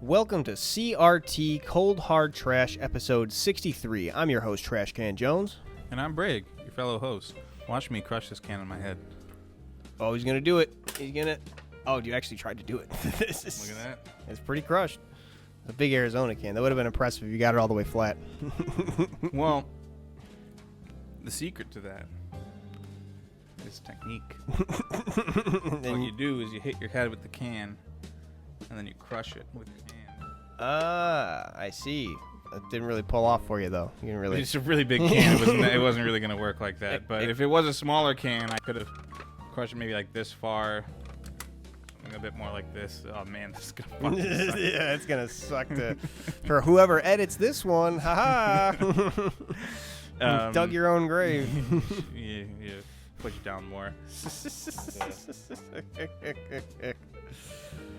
Welcome to CRT Cold Hard Trash episode 63. I'm your host, Trashcan Jones. And I'm Breg, your fellow host. Watch me crush this can on my head. Oh, he's going to do it. He's going to... Oh, you actually tried to do it. Look at that. It's pretty crushed. A big Arizona can. That would have been impressive if you got it all the way flat. Well, the secret to that is technique. What you do is you hit your head with the can, and then you crush it with your hand. I see. It didn't really pull off for you, though. You didn't really... It's a really big can. It wasn't really going to work like that. But if it was a smaller can, I could have crushed it maybe like this far. A bit more like this. Oh man, this is gonna fucking suck. Yeah, it's gonna suck for whoever edits this one. Haha. Dug your own grave. Yeah, push down more.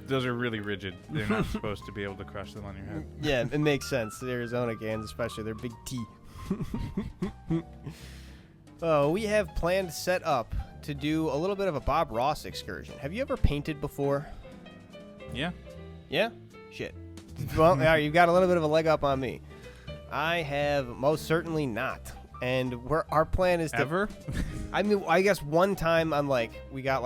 Those are really rigid. They're not supposed to be able to crush them on your head. Yeah, it makes sense. The Arizona cans, especially, they're big T. Oh, we have planned set up to do a little bit of a Bob Ross excursion. Have you ever painted before? Yeah. Yeah? Shit. Well, you've got a little bit of a leg up on me. I have most certainly not. And our plan is to... Ever? I mean, I guess one time we got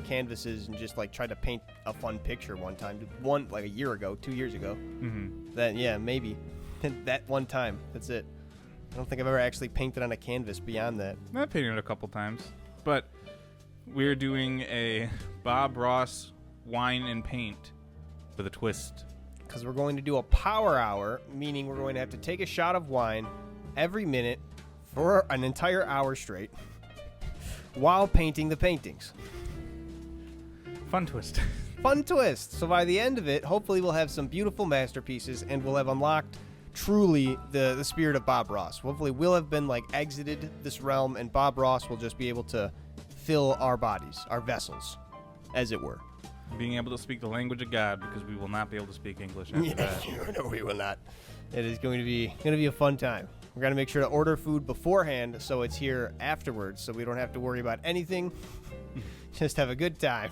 canvases and just tried to paint a fun picture one time. A year ago, 2 years ago. Mm-hmm. Then, yeah, maybe. That one time. That's it. I don't think I've ever actually painted on a canvas beyond that. I've painted it a couple times. But we're doing a Bob Ross wine and paint with a twist. Because we're going to do a power hour, meaning we're going to have to take a shot of wine every minute for an entire hour straight while painting the paintings. Fun twist. Fun twist. So by the end of it, hopefully we'll have some beautiful masterpieces and we'll have unlocked truly the spirit of Bob Ross. Hopefully we'll have been exited this realm and Bob Ross will just be able to fill our bodies, our vessels, as it were. Being able to speak the language of God, because we will not be able to speak English after that. No, we will not. It is going to be a fun time. We're going to make sure to order food beforehand so it's here afterwards so we don't have to worry about anything. Just have a good time.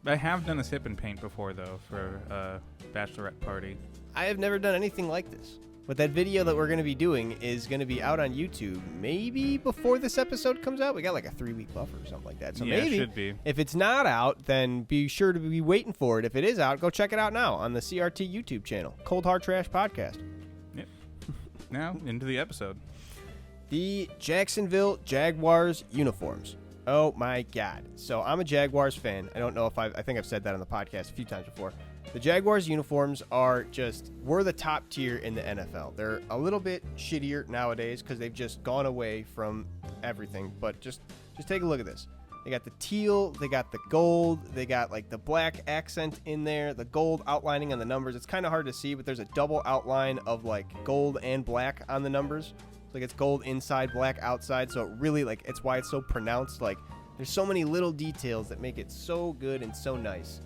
I have done a sip and paint before, though, for a bachelorette party. I have never done anything like this. But that video that we're going to be doing is going to be out on YouTube maybe before this episode comes out. We got a 3-week buffer or something like that. So yeah, maybe it should be. If it's not out, then be sure to be waiting for it. If it is out, go check it out now on the CRT YouTube channel, Cold Hard Trash Podcast. Yep. Now, into the episode. The Jacksonville Jaguars uniforms. Oh my God. So I'm a Jaguars fan. I don't know if I think I've said that on the podcast a few times before. The Jaguars uniforms we're the top tier in the NFL. They're a little bit shittier nowadays because they've just gone away from everything. But just take a look at this. They got the teal, they got the gold, they got the black accent in there, the gold outlining on the numbers. It's kind of hard to see, but there's a double outline of gold and black on the numbers. It's gold inside, black outside. So it really it's why it's so pronounced. There's so many little details that make it so good and so nice.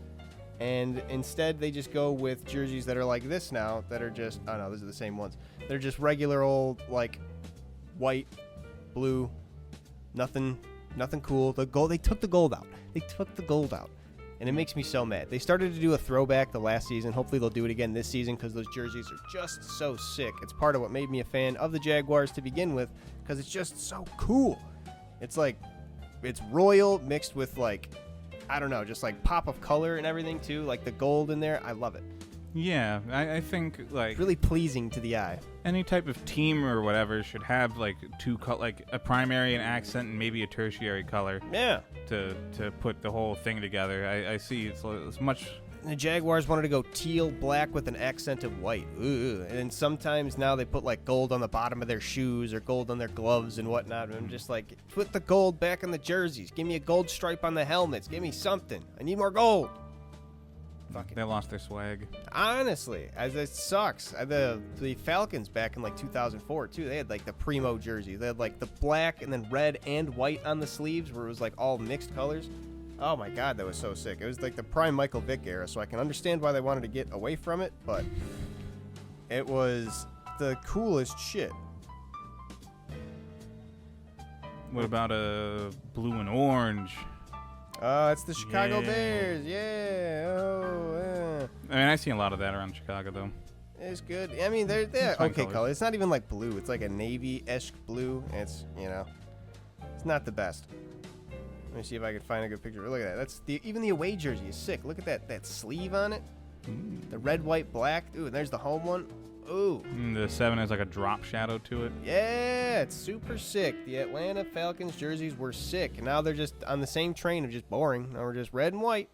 And instead, they just go with jerseys that are like this now, that are just, oh no, those are the same ones. They're just regular old, white, blue, nothing cool. The gold, they took the gold out. And it makes me so mad. They started to do a throwback the last season. Hopefully they'll do it again this season because those jerseys are just so sick. It's part of what made me a fan of the Jaguars to begin with because it's just so cool. It's it's royal mixed with I don't know, just pop of color and everything too, the gold in there. I love it. Yeah, I think it's really pleasing to the eye. Any type of team or whatever should have two a primary, an accent, and maybe a tertiary color. Yeah. To put the whole thing together. I see it's much. The Jaguars wanted to go teal black with an accent of white. Ooh. And then sometimes now they put gold on the bottom of their shoes or gold on their gloves and whatnot. And I'm just put the gold back on the jerseys. Give me a gold stripe on the helmets. Give me something. I need more gold. They lost their swag. Honestly, as it sucks. The Falcons back in 2004 too. They had the primo jersey. They had the black and then red and white on the sleeves where it was all mixed colors. Oh my God, that was so sick. It was the prime Michael Vick era, so I can understand why they wanted to get away from it, but it was the coolest shit. What about a blue and orange? Oh, it's the Chicago Bears. Yeah. Oh, yeah. I mean, I see a lot of that around Chicago, though. It's good. I mean, they're fine okay colors. color. It's not even like blue. It's like a navy-esque blue. It's, it's not the best. Let me see if I can find a good picture. Look at that. That's even the away jersey is sick. Look at that sleeve on it. The red, white, black. Ooh, and there's the home one. Ooh. The 7 has like a drop shadow to it. Yeah, it's super sick. The Atlanta Falcons jerseys were sick, and now they're just on the same train of just boring. Now we're just red and white.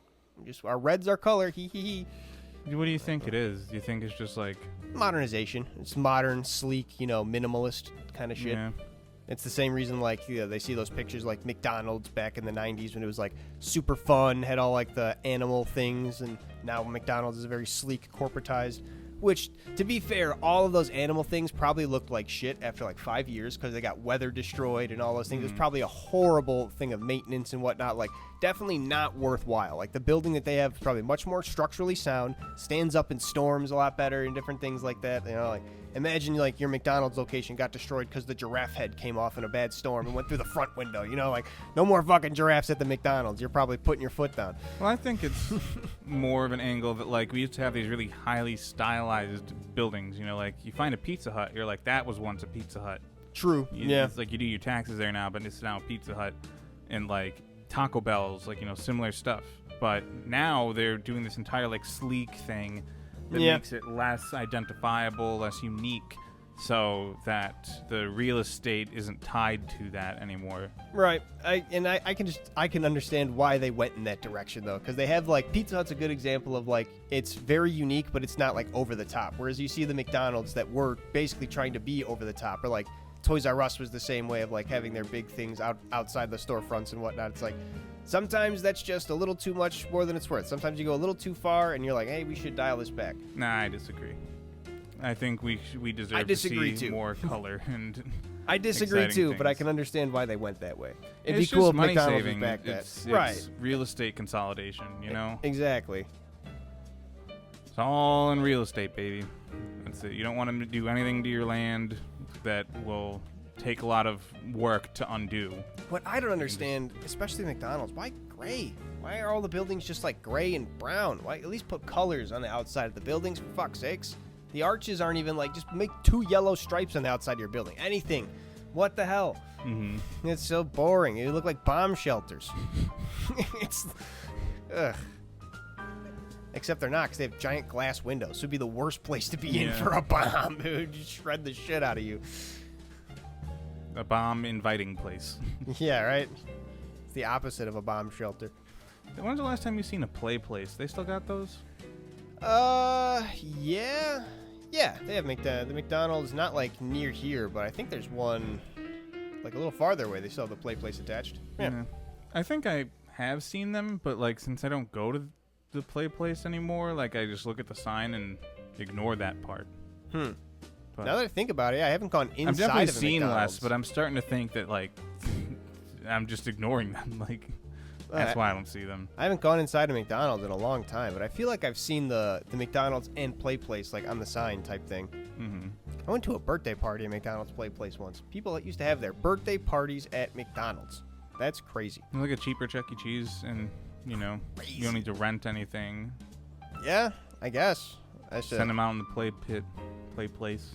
Just our red's our color. Hee hee hee. What do you think it is? Do you think it's just like Modernization? It's modern, sleek, minimalist kind of shit. Yeah. It's the same reason, like, they see those pictures like McDonald's back in the 90s when it was like super fun, had all like the animal things, and now McDonald's is very sleek, corporatized. Which, to be fair, all of those animal things probably looked like shit after like 5 years because they got weather destroyed and all those things. It was probably a horrible thing of maintenance and whatnot. Like, definitely not worthwhile. Like, the building that they have is probably much more structurally sound, stands up in storms a lot better and different things like that. Like, imagine, like, your McDonald's location got destroyed because the giraffe head came off in a bad storm and went through the front window. Like, no more fucking giraffes at the McDonald's. You're probably putting your foot down. Well, I think it's more of an angle that, like, we used to have these really highly stylized buildings. Like, you find a Pizza Hut, you're like, that was once a Pizza Hut. True. Yeah. It's like you do your taxes there now, but it's now a Pizza Hut. And, like, Taco Bell's, like, similar stuff. But now they're doing this entire, like, sleek thing that makes it less identifiable, less unique, so that the real estate isn't tied to that anymore. Right. I can understand why they went in that direction, though, because they have, like, Pizza Hut's a good example of, like, it's very unique, but it's not, like, over the top. Whereas you see the McDonald's that were basically trying to be over the top, or, like, Toys R Us was the same way of, like, having their big things outside the storefronts and whatnot. It's like, sometimes that's just a little too much more than it's worth. Sometimes you go a little too far, and you're like, hey, we should dial this back. Nah, I disagree. I think we deserve to see more color. And I disagree, too, things. but I can understand why they went that way. It'd It's be cool just if money McDonald's saving. was back It's right. real estate consolidation, Exactly. It's all in real estate, baby. That's it. You don't want them to do anything to your land that will take a lot of work to undo. What I don't understand, especially McDonald's, why gray? Why are all the buildings just like gray and brown? Why at least put colors on the outside of the buildings, for fuck's sakes? The arches aren't even like, just make 2 yellow stripes on the outside of your building. Anything. What the hell? Mm-hmm. It's so boring. It look like bomb shelters. Ugh. Except they're not, because they have giant glass windows. So it'd be the worst place to be in for a bomb. It would just shred the shit out of you. A bomb inviting place. Yeah, right? It's the opposite of a bomb shelter. When's the last time you seen a play place? They still got those? Yeah. Yeah, they have the McDonald's, not like near here, but I think there's one like a little farther away. They still have the play place attached. Yeah. I think I have seen them, but like since I don't go to the play place anymore, like I just look at the sign and ignore that part. But now that I think about it, I haven't gone inside I've definitely of a seen McDonald's. less, but I'm starting to think that like I'm just ignoring them. Like that's why I don't see them. I haven't gone inside a McDonald's in a long time, but I feel like I've seen the McDonald's and play place like on the sign type thing. Mm-hmm. I went to a birthday party at McDonald's play place once. People that used to have their birthday parties at McDonald's. That's crazy. Like a cheaper Chuck E. Cheese, and you don't need to rent anything. Yeah, I guess. I should Send them out in the play place.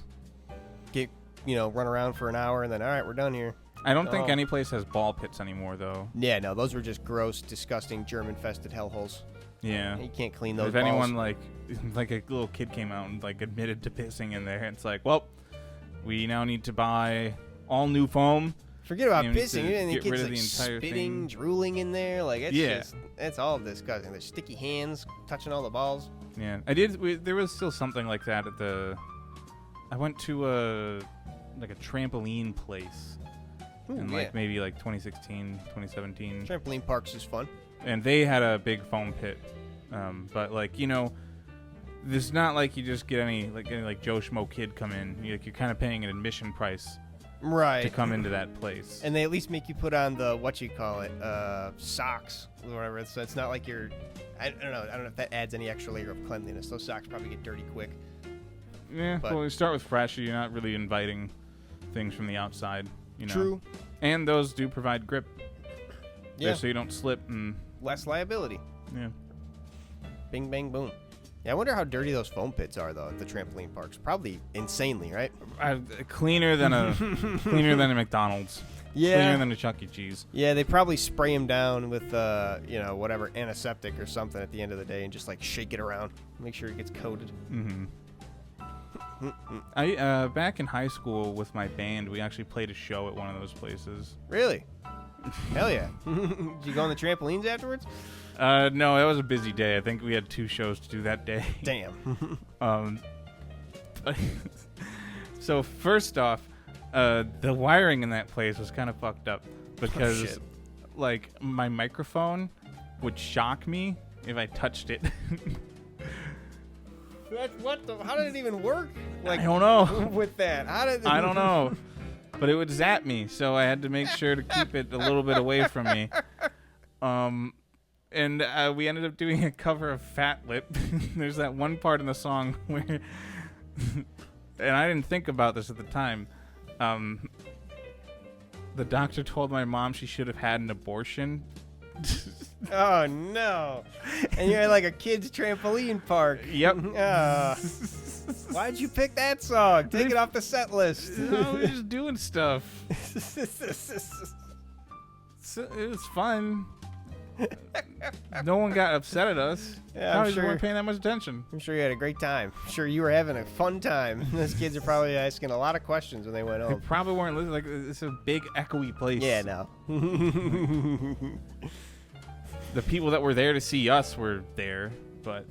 Get run around for an hour and then all right, we're done here. I don't think any place has ball pits anymore, though. Yeah, no, those were just gross, disgusting, germ-infested hellholes. Yeah. You can't clean those If balls. anyone, like a little kid came out and, like, admitted to pissing in there, it's like, well, we now need to buy all new foam. Forget about You need pissing. to And the get kids, rid of like, the entire spitting, thing. drooling in there. Like, it's it's all disgusting. There's sticky hands touching all the balls. Yeah. There was still something like that at I went to a trampoline place. Ooh, in maybe 2016, 2017. Trampoline parks is fun. And they had a big foam pit. But there's not like you just get any Joe Schmo kid come in. You're kind of paying an admission price right to come into that place. And they at least make you put on the socks or whatever. So it's not like you're I don't know if that adds any extra layer of cleanliness. Those socks probably get dirty quick. Yeah, well, you start with fresh. You're not really inviting things from the outside. True. And those do provide grip. Yeah. So you don't slip and less liability. yeah. Bing, bang, boom. Yeah, I wonder how dirty those foam pits are though at the trampoline parks. Probably insanely, right? Cleaner than a McDonald's. Yeah. Cleaner than a Chuck E. Cheese. Yeah, they probably spray them down with whatever antiseptic or something at the end of the day and just like shake it around, make sure it gets coated. Mm-hmm. I back in high school with my band, we actually played a show at one of those places. Really? Hell yeah. Did you go on the trampolines afterwards? No, it was a busy day. I think we had 2 shows to do that day. Damn. So first off, the wiring in that place was kind of fucked up because, like, my microphone would shock me if I touched it. How did it even work? Like, I don't know. With that, I don't know, but it would zap me, so I had to make sure to keep it a little bit away from me. And we ended up doing a cover of Fat Lip. There's that one part in the song where, and I didn't think about this at the time. The doctor told my mom she should have had an abortion. Oh no! And you're at like a kid's trampoline park. Yep. Why'd you pick that song? Take it off the set list. No, we're just doing stuff. It was fun. No one got upset at us. Yeah, Probably weren't paying that much attention. I'm sure you had a great time. I'm sure you were having a fun time. Those kids are probably asking a lot of questions when they went They home. probably weren't listening. Like, it's a big echoey place. Yeah, no. The people that were there to see us were there, but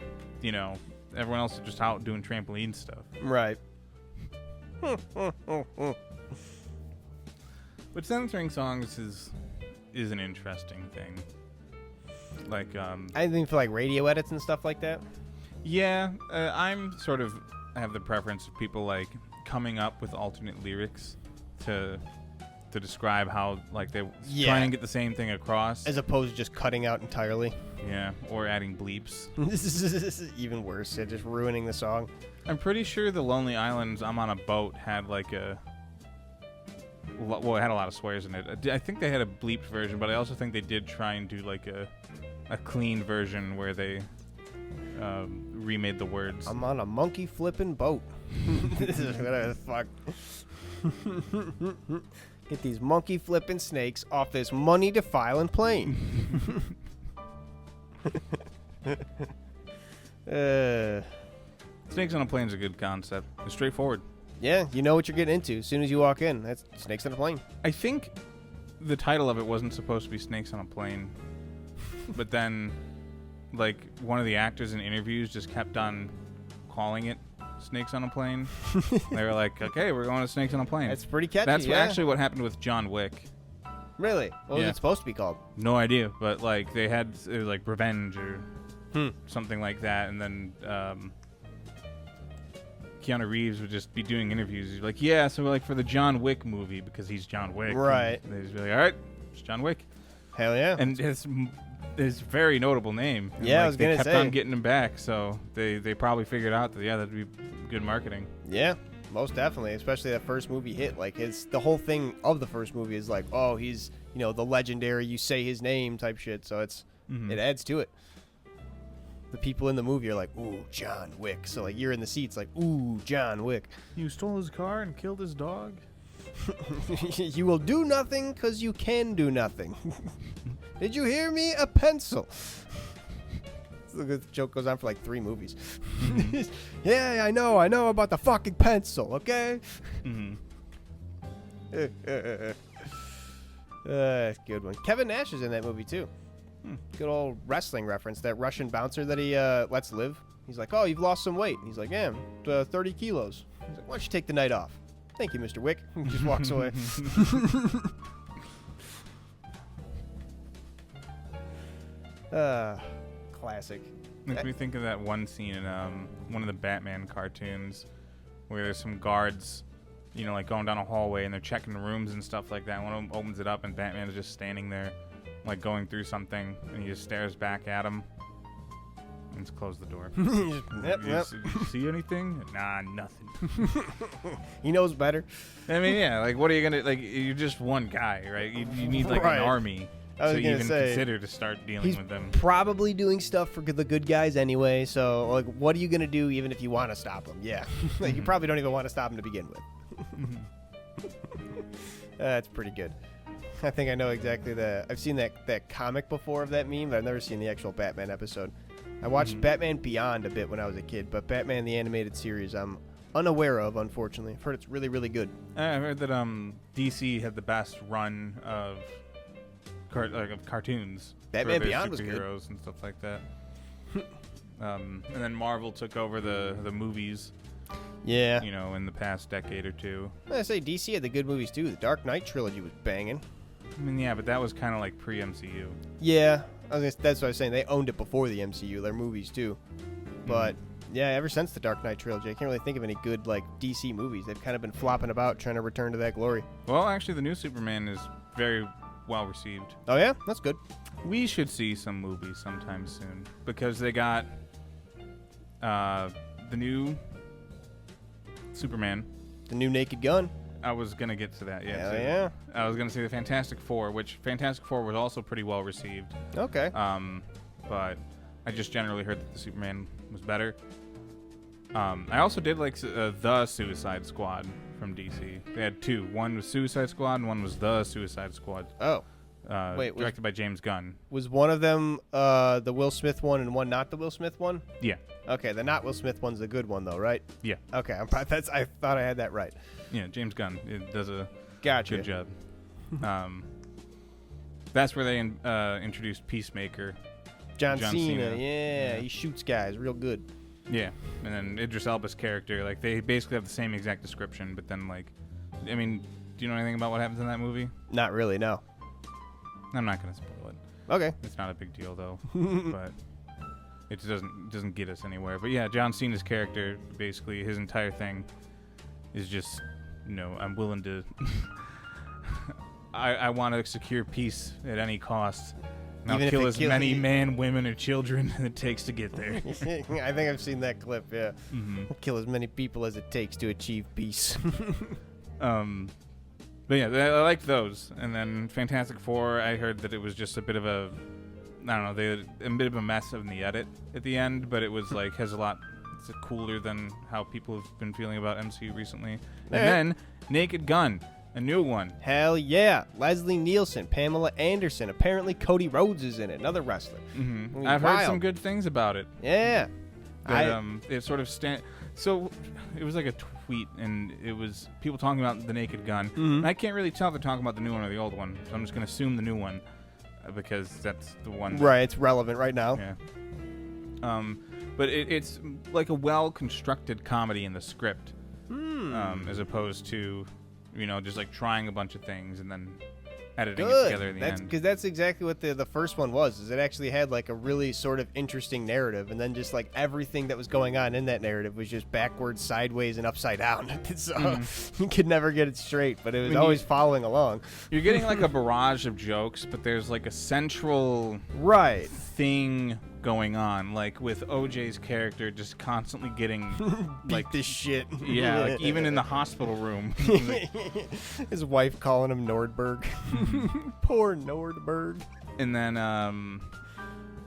everyone else is just out doing trampoline stuff. Right. But censoring songs is an interesting thing. Like, I think for like radio edits and stuff like that. Yeah, I'm sort of have the preference of people like coming up with alternate lyrics to describe how like they try and get the same thing across, as opposed to just cutting out entirely. Yeah, or adding bleeps. This is even worse. They're just ruining the song. I'm pretty sure the Lonely Island's "I'm on a Boat" had like it had a lot of swears in it. I think they had a bleeped version, but I also think they did try and do like a clean version where they remade the words. I'm on a monkey flipping boat. This is whatever the fuck. Get these monkey flipping snakes off this money defiling plane. Snakes on a Plane's a good concept. It's straightforward. Yeah, you know what you're getting into as soon as you walk in. That's Snakes on a Plane. I think the title of it wasn't supposed to be Snakes on a Plane, but then like one of the actors in interviews just kept on calling it Snakes on a Plane. They were like, okay, we're going to Snakes on a Plane. That's pretty catchy. That's actually what happened with John Wick. Really? What was it supposed to be called? No idea, but like it was like Revenge or something like that, and then Keanu Reeves would just be doing interviews. He's like, yeah, so like for the John Wick movie, because he's John Wick. Right. And they'd just be like, all right, it's John Wick. Hell yeah. And his very notable name. And yeah, I was going to say. They kept on getting him back, so they probably figured out that, that'd be good marketing. Yeah, most definitely, especially that first movie hit. Like, the whole thing of the first movie is like, oh, he's, the legendary, you say his name type shit, so it adds to it. The people in the movie are like, ooh, John Wick. So, like, you're in the seats like, ooh, John Wick. You stole his car and killed his dog? You will do nothing because you can do nothing. Did you hear me? A pencil. The joke goes on for like 3 movies. Yeah, I know about the fucking pencil, okay? Good one. Kevin Nash is in that movie, too. Good old wrestling reference. That Russian bouncer that he lets live. He's like, oh, you've lost some weight. He's like, yeah, 30 kilos. He's like, why don't you take the night off? Thank you, Mr. Wick. He just walks away. Classic. Makes me think of that one scene in one of the Batman cartoons where there's some guards, like going down a hallway and they're checking rooms and stuff like that. One of them opens it up and Batman is just standing there, like going through something, and he just stares back at him. And just close the door. Yep. You see anything? Nah, nothing. He knows better. I mean, yeah. Like, what are you gonna like? You're just one guy, right? You need like an army. was to gonna even say, consider to start dealing he's with them. probably doing stuff for the good guys anyway. So, like, what are you gonna do even if you want to stop him? Yeah, like you probably don't even want to stop him to begin with. That's pretty good. I think I know exactly that. I've seen that comic before of that meme, but I've never seen the actual Batman episode. I watched Batman Beyond a bit when I was a kid, but Batman the Animated Series I'm unaware of, unfortunately. I've heard it's really, really good. I heard that DC had the best run of cartoons. Batman for their Beyond was good. superheroes and stuff like that. And then Marvel took over the movies. Yeah. You know, in the past decade or two. I say DC had the good movies too. The Dark Knight trilogy was banging. I mean, yeah, but that was kind of like pre-MCU. Yeah, that's what I was saying. They owned it before the MCU, their movies too. But yeah, ever since the Dark Knight trilogy, I can't really think of any good like DC movies. They've kind of been flopping about trying to return to that glory. Well, actually, the new Superman is very well received. Oh yeah, that's good. We should see some movies sometime soon because they got the new Superman. The new Naked Gun. I was gonna get to that, yeah. Hell yeah. I was gonna say the Fantastic Four, which Fantastic Four was also pretty well received. Okay. But I just generally heard that the Superman was better. I also did like the Suicide Squad from DC. They had two. One was Suicide Squad, and one was the Suicide Squad. Oh. Wait, directed by James Gunn. Was one of them the Will Smith one and one not the Will Smith one? Yeah. Okay, the not Will Smith one's the good one though, right? Yeah. Okay, I thought I had that right. Yeah, James Gunn does a Gotcha. good job. That's where they introduced Peacemaker. John Cena. Yeah, he shoots guys real good. Yeah, and then Idris Elba's character, like they basically have the same exact description, but then like, I mean, do you know anything about what happens in that movie? Not really, no. I'm not gonna spoil it. Okay. It's not a big deal though, but it doesn't get us anywhere. But yeah, John Cena's character, basically his entire thing is just, you know, I'm willing to I want to secure peace at any cost. And I'll kill as many men, women, or children as it takes to get there. I think I've seen that clip, yeah. Kill as many people as it takes to achieve peace. But yeah, I like those. And then Fantastic Four, I heard that it was just a bit of a, I don't know, they had a bit of a mess in the edit at the end, but it was like, it's cooler than how people have been feeling about MCU recently. And then Naked Gun, a new one. Hell yeah. Leslie Nielsen, Pamela Anderson. Apparently Cody Rhodes is in it, another wrestler. I've heard some good things about it. Yeah. But it sort of so it was like a tweet, and it was people talking about the Naked Gun. And I can't really tell if they're talking about the new one or the old one, so I'm just going to assume the new one because that's the one. Right, it's relevant right now. Yeah. But it's like a well-constructed comedy in the script, as opposed to, you know, just like trying a bunch of things and then editing it together in the end. Because that's exactly what the first one was. Is it actually had like a really sort of interesting narrative, and then just like everything that was going on in that narrative was just backwards, sideways, and upside down. So you could never get it straight, but it was always following along. You're getting like a barrage of jokes, but there's like a central thing going on, like with OJ's character just constantly getting like this shit. Yeah, like even in the hospital room. His wife calling him Nordberg. Poor Nordberg. And then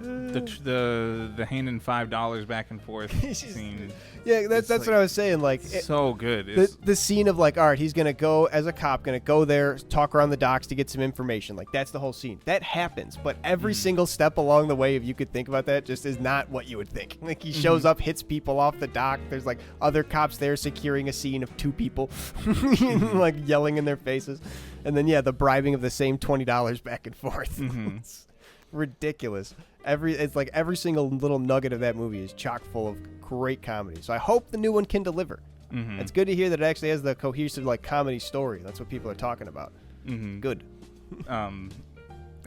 the handing $5 back and forth scene. Yeah, that's like, what I was saying. Like, so good. The scene of like, all right, he's gonna go as a cop, gonna go there, talk around the docks to get some information. Like, that's the whole scene. That happens, but every single step along the way, if you could think about that, just is not what you would think. Like, he shows up, hits people off the dock. There's like other cops there securing a scene of two people, like yelling in their faces, and then the bribing of the same $20 back and forth. It's ridiculous. It's like every single little nugget of that movie is chock full of great comedy. So I hope the new one can deliver. It's good to hear that it actually has the cohesive like comedy story. That's what people are talking about. Good. I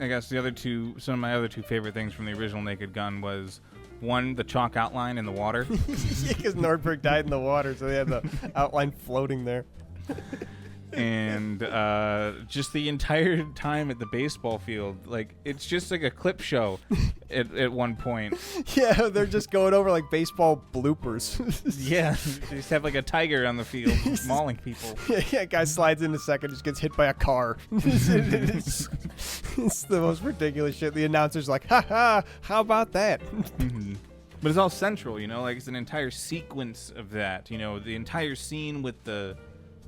guess some of my other two favorite things from the original Naked Gun was, one, the chalk outline in the water. Because Nordberg died in the water, so they had the outline floating there. And just the entire time at the baseball field, like, it's just like a clip show at one point. Yeah, they're just going over like baseball bloopers. Yeah, they just have like a tiger on the field mauling people. Yeah, guy slides in a second, just gets hit by a car. It's the most ridiculous shit. The announcer's like, ha ha, how about that? Mm-hmm. But it's all central, you know, like it's an entire sequence of that, you know, the entire scene with the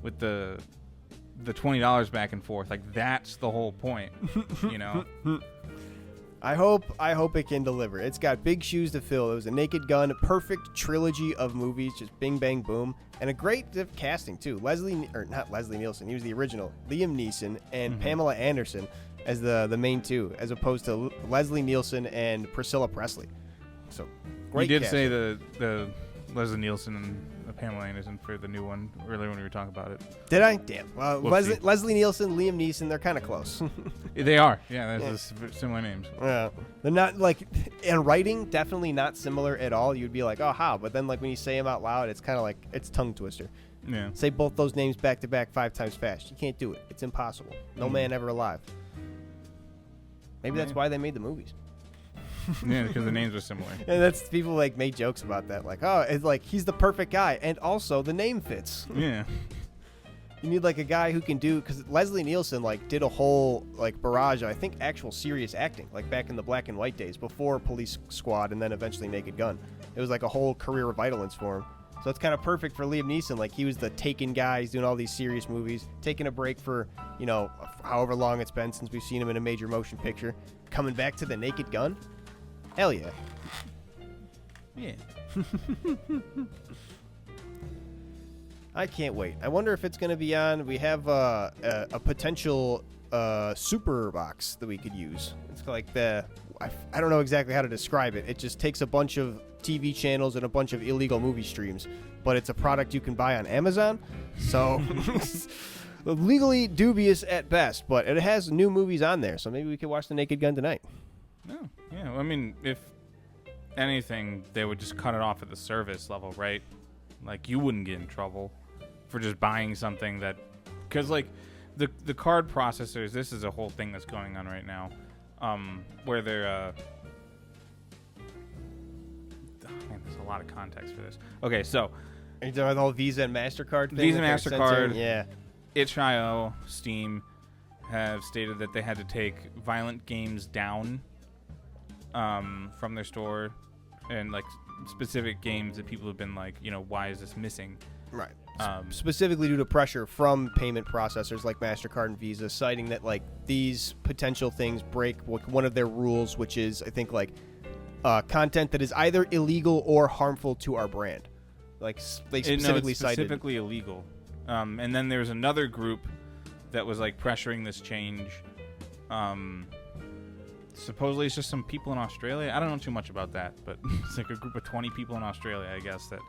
$20 back and forth, like that's the whole point, you know. I hope it can deliver. It's got big shoes to fill. It was a Naked Gun, perfect trilogy of movies, just bing bang boom, and a great casting too. Not Leslie Nielsen, he was the original. Liam Neeson and Pamela Anderson as the main two, as opposed to Leslie Nielsen and Priscilla Presley. So great. You did casting. say the Leslie Nielsen and Pamela Anderson for the new one earlier when we were talking about it. Did I? Damn. Well, Leslie Nielsen, Liam Neeson, they're kind of close. They are. Yeah, that's similar names. Yeah. They're not like, in writing, definitely not similar at all. You'd be like, oh, how? But then like when you say them out loud, it's kind of like, it's tongue twister. Yeah. Say both those names back to back 5 times fast. You can't do it. It's impossible. No man ever alive. Maybe that's why they made the movies. Yeah, because the names are similar. And that's, people like made jokes about that. Like, oh, it's like he's the perfect guy. And also the name fits. Yeah. You need like a guy who can do, because Leslie Nielsen like did a whole like barrage of, I think, actual serious acting, like back in the black and white days before Police Squad and then eventually Naked Gun. It was like a whole career of violence for him. So it's kind of perfect for Liam Neeson. Like he was the Taken guy. He's doing all these serious movies, taking a break for, you know, however long it's been since we've seen him in a major motion picture. Coming back to the Naked Gun. Hell yeah. Yeah. I can't wait. I wonder if it's going to be on. We have a potential super box that we could use. It's like I don't know exactly how to describe it. It just takes a bunch of TV channels and a bunch of illegal movie streams, but it's a product you can buy on Amazon. So legally dubious at best, but it has new movies on there. So maybe we could watch The Naked Gun tonight. No. Yeah. I mean, if anything, they would just cut it off at the service level, right? Like you wouldn't get in trouble for just buying something that, because like the card processors, this is a whole thing that's going on right now, where they're man, there's a lot of context for this. Okay, so are you talking about the whole Visa and MasterCard thing? Visa and MasterCard, yeah. itch.io, Steam have stated that they had to take violent games down from their store, and like specific games that people have been like, you know, why is this missing? Right. Specifically due to pressure from payment processors like MasterCard and Visa, citing that like these potential things break one of their rules, which is, I think, like content that is either illegal or harmful to our brand. Like they specifically cited. Specifically illegal. And then there's another group that was like pressuring this change. Supposedly it's just some people in Australia. I don't know too much about that, but it's like a group of 20 people in Australia, I guess, that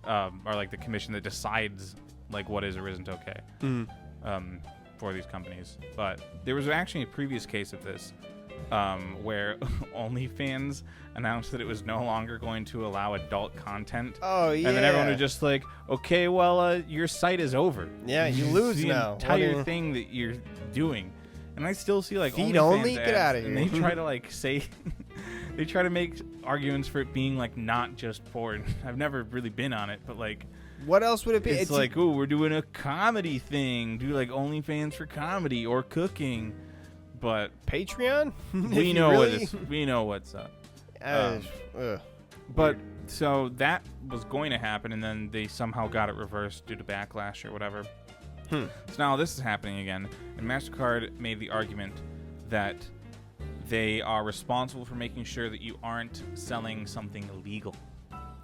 are like the commission that decides like what is or isn't okay for these companies. But there was actually a previous case of this where OnlyFans announced that it was no longer going to allow adult content. Oh, yeah. And then everyone was just like, okay, well, your site is over. Yeah, you lose the now. entire thing that you're doing. And I still see like feed OnlyFans only? ads, Get out of here. and they try to like say, they try to make arguments for it being like not just porn. I've never really been on it, but like, what else would it be? it's like, oh, we're doing a comedy thing. Do like OnlyFans for comedy or cooking, but Patreon. we know we know what's up. But so that was going to happen, and then they somehow got it reversed due to backlash or whatever. So now this is happening again, and MasterCard made the argument that they are responsible for making sure that you aren't selling something illegal.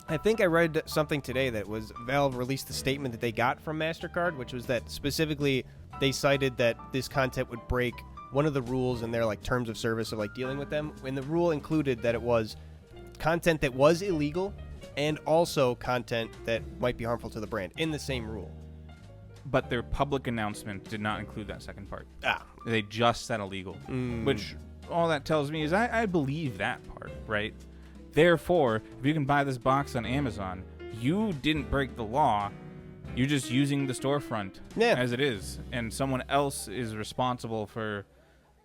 I think I read something today that was Valve released the statement that they got from MasterCard, which was that specifically they cited that this content would break one of the rules in their like terms of service of like dealing with them. And the rule included that it was content that was illegal and also content that might be harmful to the brand in the same rule. But their public announcement did not include that second part. They just said illegal, which all that tells me is I believe that part, right? Therefore, if you can buy this box on Amazon, you didn't break the law You're just using the storefront Yeah. as it is, and someone else is responsible for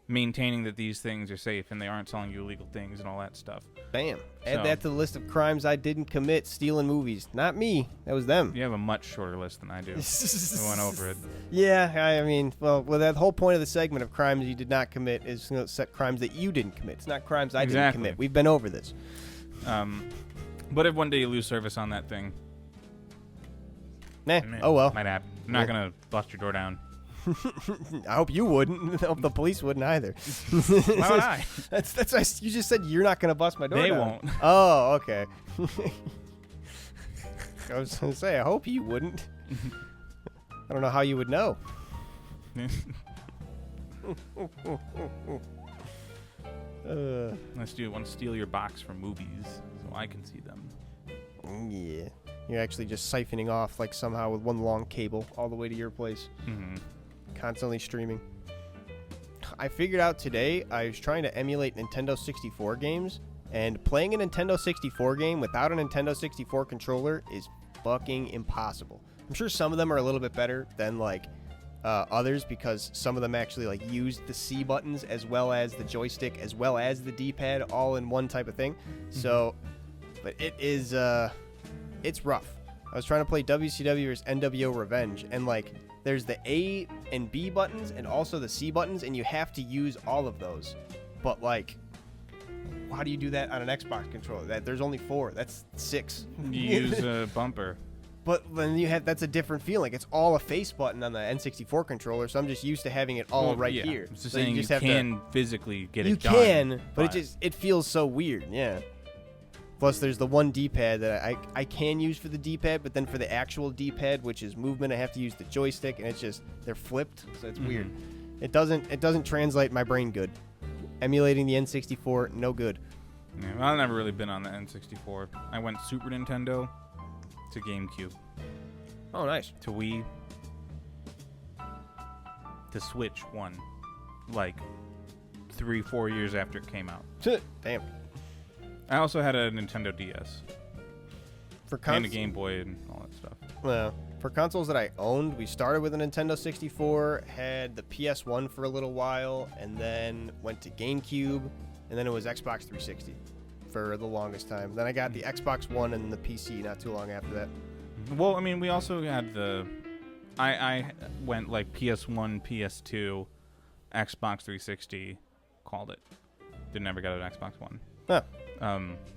maintaining that these things are safe and they aren't selling you illegal things and all that stuff. Bam. Add So- that to the list of crimes I didn't commit, stealing movies. Not me. That was them. You have a much shorter list than I do. We went over it. Yeah, I mean, well, that whole point of the segment of crimes you did not commit is set crimes that you didn't commit. It's not crimes I didn't Exactly. commit. We've been over this. But if one day you lose service on that thing, Oh well. might happen. I'm not gonna bust your door down. I hope you wouldn't. I hope the police wouldn't either. Why would I? That's why you just said you're not gonna bust my door They down. won't. Oh, okay. I was gonna say I hope you wouldn't. I don't know how you would know. Unless you want to steal your box from movies, so I can see them. Yeah. You're actually just siphoning off like somehow with one long cable all the way to your place. Mm-hmm. Constantly streaming. I figured out today I was trying to emulate Nintendo 64 games, and playing a Nintendo 64 game without a Nintendo 64 controller is fucking impossible. I'm sure some of them are a little bit better than like others because some of them actually like use the C buttons as well as the joystick as well as the D-pad all in one type of thing. So, but it is it's rough. I was trying to play WCW vs NWO Revenge, and like there's the A and B buttons and also the C buttons, and you have to use all of those. But like, how do you do that on an Xbox controller? There's only 4. That's 6. You use a bumper. But then that's a different feeling. It's all a face button on the N64 controller, so I'm just used to having it all Yeah. here. It's just So saying you have can physically get you it done. can, but it feels so weird. Yeah. Plus, there's the one D-pad that I can use for the D-pad, but then for the actual D-pad, which is movement, I have to use the joystick, and it's just they're flipped, so it's weird. It doesn't translate my brain good. Emulating the N64, no good. Yeah, well, I've never really been on the N64. I went Super Nintendo to GameCube Oh, nice. to Wii to Switch 1, like 3-4 years after it came out. Damn. I also had a Nintendo DS For and a Game Boy and all that stuff. Well, for consoles that I owned, we started with a Nintendo 64, had the PS1 for a little while, and then went to GameCube, and then it was Xbox 360 for the longest time. Then I got the Xbox One and the PC not too long after that. Well, I mean, we also had the... I went like PS1, PS2, Xbox 360, called it. Didn't ever get an Xbox One. Huh.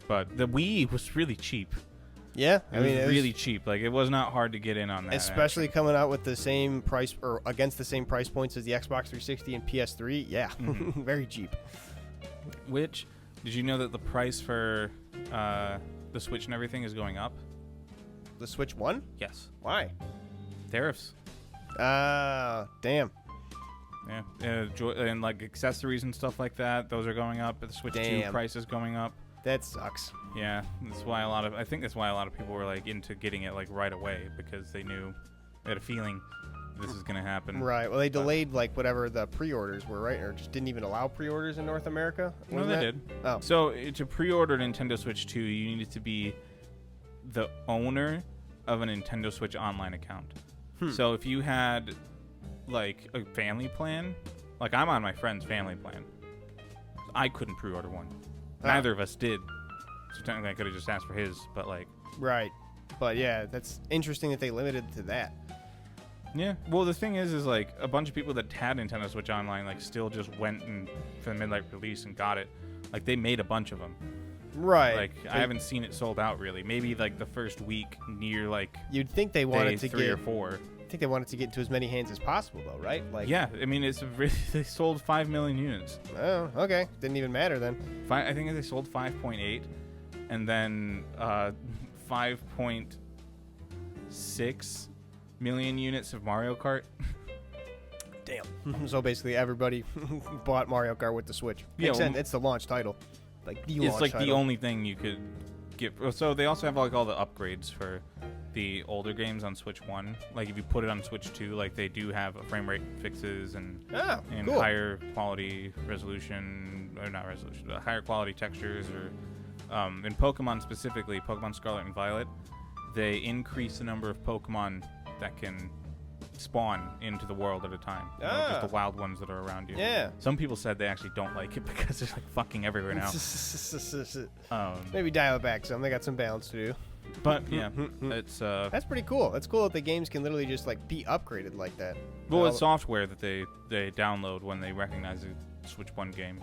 But the Wii was really cheap. Yeah, It was really cheap. Like, it was not hard to get in on that. especially coming out with the same price or against the same price points as the Xbox 360 and PS3. Yeah, very cheap. Which, did you know that the price for the Switch and everything is going up? The Switch One? Yes. Why? Tariffs. Damn. Yeah. And like accessories and stuff like that, those are going up. The Switch 2 price is going up. That sucks. Yeah. That's why I think that's why a lot of people were like into getting it like right away, because they had a feeling this is going to happen. Right. Well, they delayed like whatever the pre-orders were, right? Or just didn't even allow pre-orders in North America? No, Wasn't they that? did. Oh. So to pre-order Nintendo Switch 2, you needed to be the owner of a Nintendo Switch online account. So if you had like a family plan, like I'm on my friend's family plan, I couldn't pre-order one. Neither of us did. So technically I could have just asked for his, but like... Right. But yeah, that's interesting that they limited to that. Yeah. Well, the thing is like a bunch of people that had Nintendo Switch Online like still just went and for the midnight release and got it. Like they made a bunch of them. Right. Like I haven't seen it sold out really. Maybe like the first week near like You'd think they wanted day to 3 get or 4. I think they wanted to get into as many hands as possible though, right? Like Yeah, I mean it's really, they sold 5 million units. Oh, okay. Didn't even matter then. I think they sold 5.8 and then 5.6 million units of Mario Kart. Damn. So basically everybody bought Mario Kart with the Switch. Yeah, Makes well, sense. It's the launch title. Like the It's launch like title. the only thing you could get. So they also have like all the upgrades for the older games on Switch 1. Like if you put it on Switch 2, like they do have frame rate fixes and cool. higher quality resolution, or not resolution, but higher quality textures. Or in Pokemon specifically, Pokemon Scarlet and Violet, they increase the number of Pokemon that can spawn into the world at a time. You know, just the wild ones that are around you. Yeah. Some people said they actually don't like it because there's like fucking everywhere now. Maybe dial it back some. They got some balance to do. But yeah, it's that's pretty cool. That's cool that the games can literally just like be upgraded like that. well, it's software that they download when they recognize a Switch 1 game.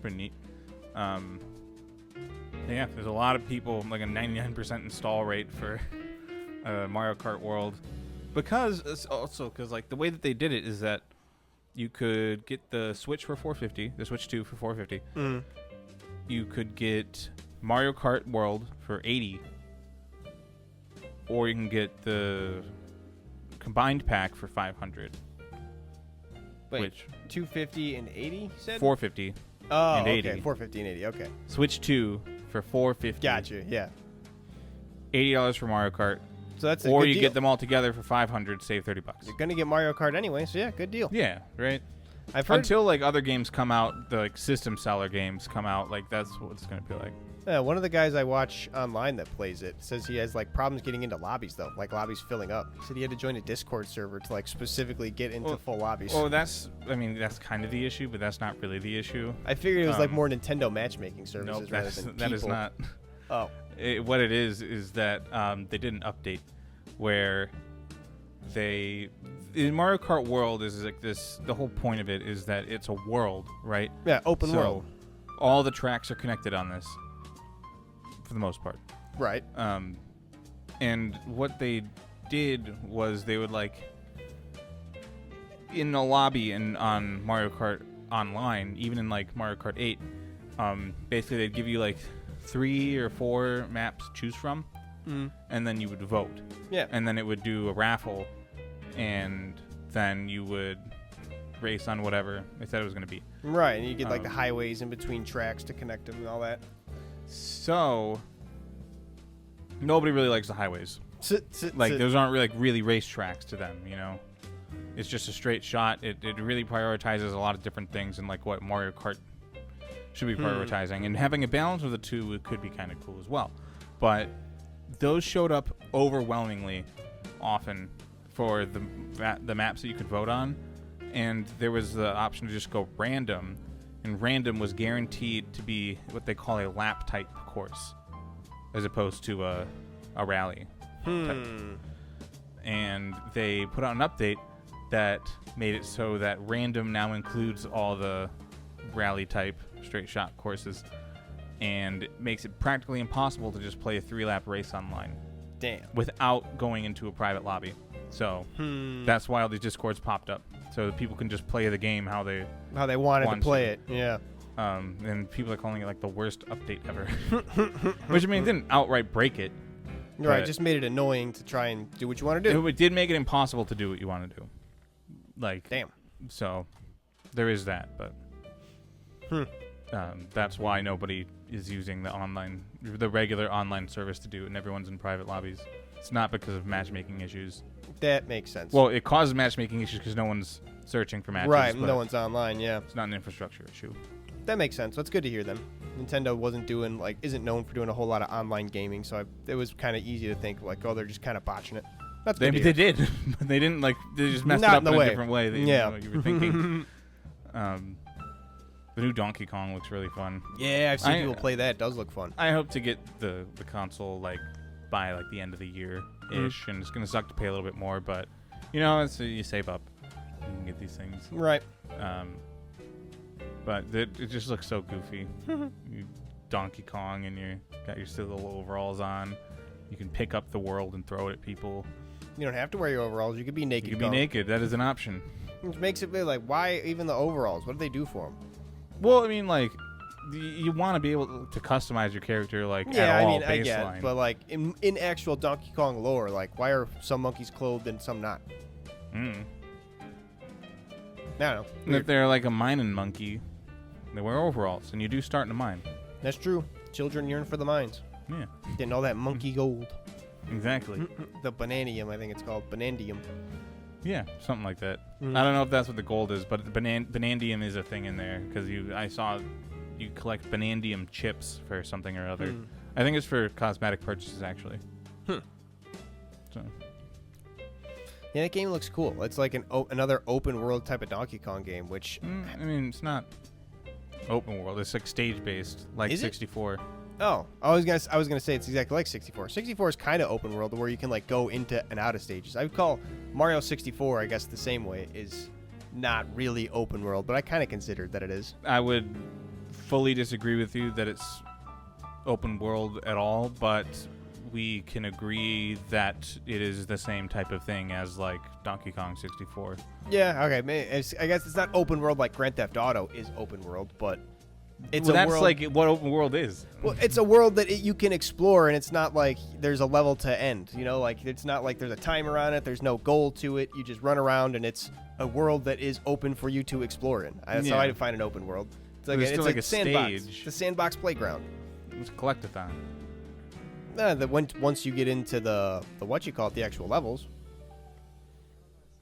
Pretty neat. Yeah, there's a lot of people, like a 99% install rate for Mario Kart World, because like the way that they did it is that you could get the Switch for $450, the Switch 2 for $450. You could get Mario Kart World for $80, or you can get the combined pack for $500. Wait, which $250 and $80? You said $450. Oh, and okay, $80. $450 and $80. Okay, Switch 2 for $450. gotcha. Yeah. $80 for Mario Kart. So that's a Or good you deal. get them all together for $500, save $30. You're gonna get Mario Kart anyway, so yeah, good deal. Yeah, right. I've heard. Until like other games come out, the like system seller games come out, like that's what it's gonna be like. One of the guys I watch online that plays it says he has like problems getting into lobbies though, like lobbies filling up. He said he had to join a Discord server to like specifically get into full lobbies. Well, that's kind of the issue, but that's not really the issue. I figured it was like more Nintendo matchmaking services Nope, rather than people. that is not. Oh, What it is that they did an update where in Mario Kart World is like this. The whole point of it is that it's a world, right? yeah, open world. All the tracks are connected on this, for the most part. Right. And what they did was they would like in a lobby and on Mario Kart Online, even in like Mario Kart 8, basically they'd give you like 3 or 4 maps to choose from, and then you would vote. Yeah. And then it would do a raffle, and then you would race on whatever they said it was going to be. Right, and you get like the highways in between tracks to connect them and all that. So nobody really likes the highways. Like those aren't really race tracks to them, you know. It's just a straight shot. It really prioritizes a lot of different things and like what Mario Kart should be prioritizing, and having a balance of the two could be kind of cool as well. But those showed up overwhelmingly often for the maps that you could vote on, and there was the option to just go random, and random was guaranteed to be what they call a lap type course as opposed to a rally type. And they put out an update that made it so that random now includes all the rally type straight shot courses, and it makes it practically impossible to just play a 3-lap race online. Damn. Without going into a private lobby. So that's why all these Discords popped up, so that people can just play the game how they wanted to play it. Yeah. And people are calling it like the worst update ever. Which I mean, it didn't outright break it. Right, just made it annoying to try and do what you want to do. It did make it impossible to do what you want to do. Like, damn. So there is that, but that's why nobody is using the regular online service to do it, and everyone's in private lobbies. It's not because of matchmaking issues. That makes sense. Well, it causes matchmaking issues because no one's searching for matches. Right, no one's online, yeah. It's not an infrastructure issue. That makes sense. That's good to hear then. Nintendo isn't known for doing a whole lot of online gaming, so it was kind of easy to think like, oh, they're just kind of botching it. That's good. Maybe they did, but they didn't. Like, they just messed it up in a different way than what you were thinking. The new Donkey Kong looks really fun. Yeah, I've seen people play that. It does look fun. I hope to get the console like by like the end of the year ish, and it's gonna suck to pay a little bit more, but you know, you save up, you can get these things. Right. But it just looks so goofy. You Donkey Kong, and you got your silly little overalls on. You can pick up the world and throw it at people. You don't have to wear your overalls. You could be naked. You can be naked. That is an option. Which makes it like, why even the overalls? What do they do for them? Well, I mean, like, you want to be able to customize your character, like, at all, baseline. I get, but like in actual Donkey Kong lore, like, why are some monkeys clothed and some not? I don't know. And if they're like a mining monkey, they wear overalls, and you do start in a mine. That's true. Children yearn for the mines. Yeah. Getting all that monkey gold. Exactly. The bananium, I think it's called. Banandium. Yeah, something like that. I don't know if that's what the gold is, but the banandium is a thing in there, because I saw you collect banandium chips for something or other. I think it's for cosmetic purchases, actually. So. Yeah, that game looks cool. It's like another open world type of Donkey Kong game, which I mean, it's not open world. It's like stage based, like 64. Oh, I was gonna say it's exactly like 64. 64 is kind of open world, where you can like go into and out of stages. I would call Mario 64, I guess, the same way. Is not really open world, but I kind of considered that it is. I would fully disagree with you that it's open world at all, but we can agree that it is the same type of thing as like Donkey Kong 64. Yeah, okay. I guess it's not open world like Grand Theft Auto is open world, but it's well, a that's world, like what open world is. Well, it's a world that you can explore, and it's not like there's a level to end. You know, like it's not like there's a timer on it. There's no goal to it. You just run around, and it's a world that is open for you to explore in. That's how I define an open world. It's like it's like a sandbox. stage. It's a sandbox playground. It's a collectathon. Once you get into the the actual levels.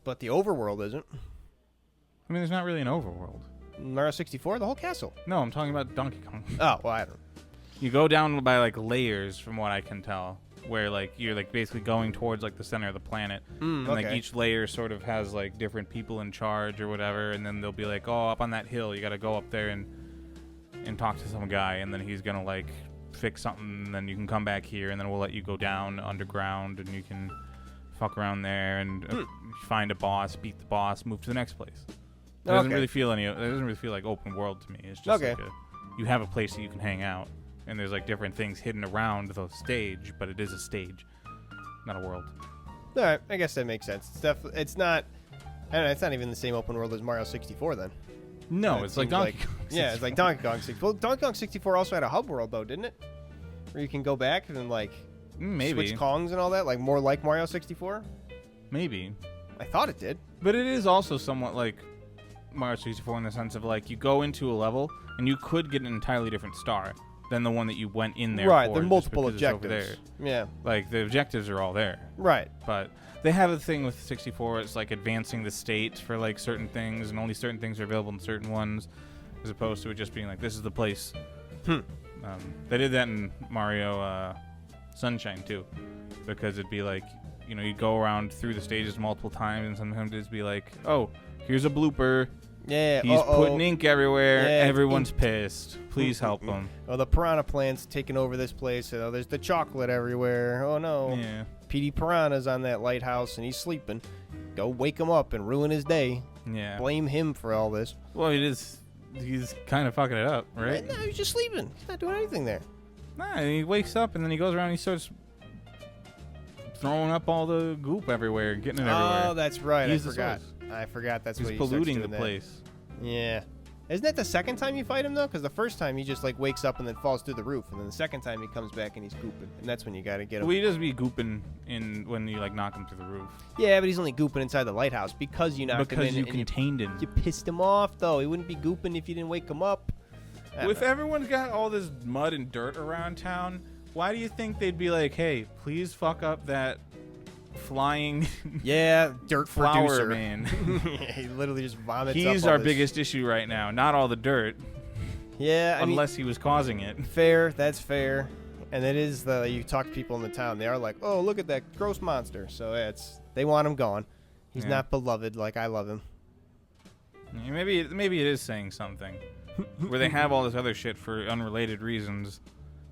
But the overworld isn't. I mean, there's not really an overworld. Mario 64, the whole castle. No, I'm talking about Donkey Kong. Oh, well, I don't know. You go down by like layers, from what I can tell, where like you're like basically going towards like the center of the planet, and like each layer sort of has like different people in charge or whatever, and then they'll be like, oh, up on that hill, you got to go up there and talk to some guy, and then he's gonna like fix something, and then you can come back here, and then we'll let you go down underground, and you can fuck around there and find a boss, beat the boss, move to the next place. It doesn't really feel it doesn't really feel like open world to me. It's just like you have a place that you can hang out, and there's like different things hidden around the stage, but it is a stage, not a world. All right, I guess that makes sense. It's not. I don't know. It's not even the same open world as Mario 64 then. No, it's like Donkey Kong 64. Yeah, it's like Donkey Kong 64. Well, Donkey Kong 64 also had a hub world though, didn't it? Where you can go back and like switch Kongs and all that, like more like Mario 64. Maybe. I thought it did. But it is also somewhat like Mario 64 in the sense of like you go into a level and you could get an entirely different star than the one that you went in there right, for. There are multiple objectives. Yeah. Like the objectives are all there. Right. But they have a thing with 64, it's like advancing the state for like certain things, and only certain things are available in certain ones, as opposed to it just being like, this is the place. They did that in Mario Sunshine too, because it'd be like, you know, you'd go around through the stages multiple times, and sometimes it'd be like, oh, here's a blooper. Yeah, he's putting ink everywhere. Yeah, everyone's pissed. Please help him. Oh, the piranha plant's taking over this place. Oh, there's the chocolate everywhere. Oh no. Yeah. Petey Piranha's on that lighthouse and he's sleeping. Go wake him up and ruin his day. Yeah. Blame him for all this. Well, he's kind of fucking it up, right? No, he's just sleeping. He's not doing anything there. Nah, he wakes up and then he goes around and he starts throwing up all the goop everywhere and getting it everywhere. Oh, that's right. I forgot that's what he's polluting the place. Yeah. Isn't that the second time you fight him, though? Because the first time he just, like, wakes up and then falls through the roof. And then the second time he comes back and he's gooping. And that's when you got to get him. Well, he does be gooping when you, like, knock him through the roof. Yeah, but he's only gooping inside the lighthouse because you knocked him in. Because you contained him. You pissed him off, though. He wouldn't be gooping if you didn't wake him up. If everyone's got all this mud and dirt around town, why do you think they'd be like, hey, please fuck up that flying dirt flower producer. Man. He literally just vomits He's up our biggest issue right now, not all the dirt. Yeah, unless he was causing it. Fair, that's fair. And it is you talk to people in the town, they are like, oh, look at that gross monster. So they want him gone. He's not beloved like I love him. Yeah, maybe it is saying something. Where they have all this other shit for unrelated reasons.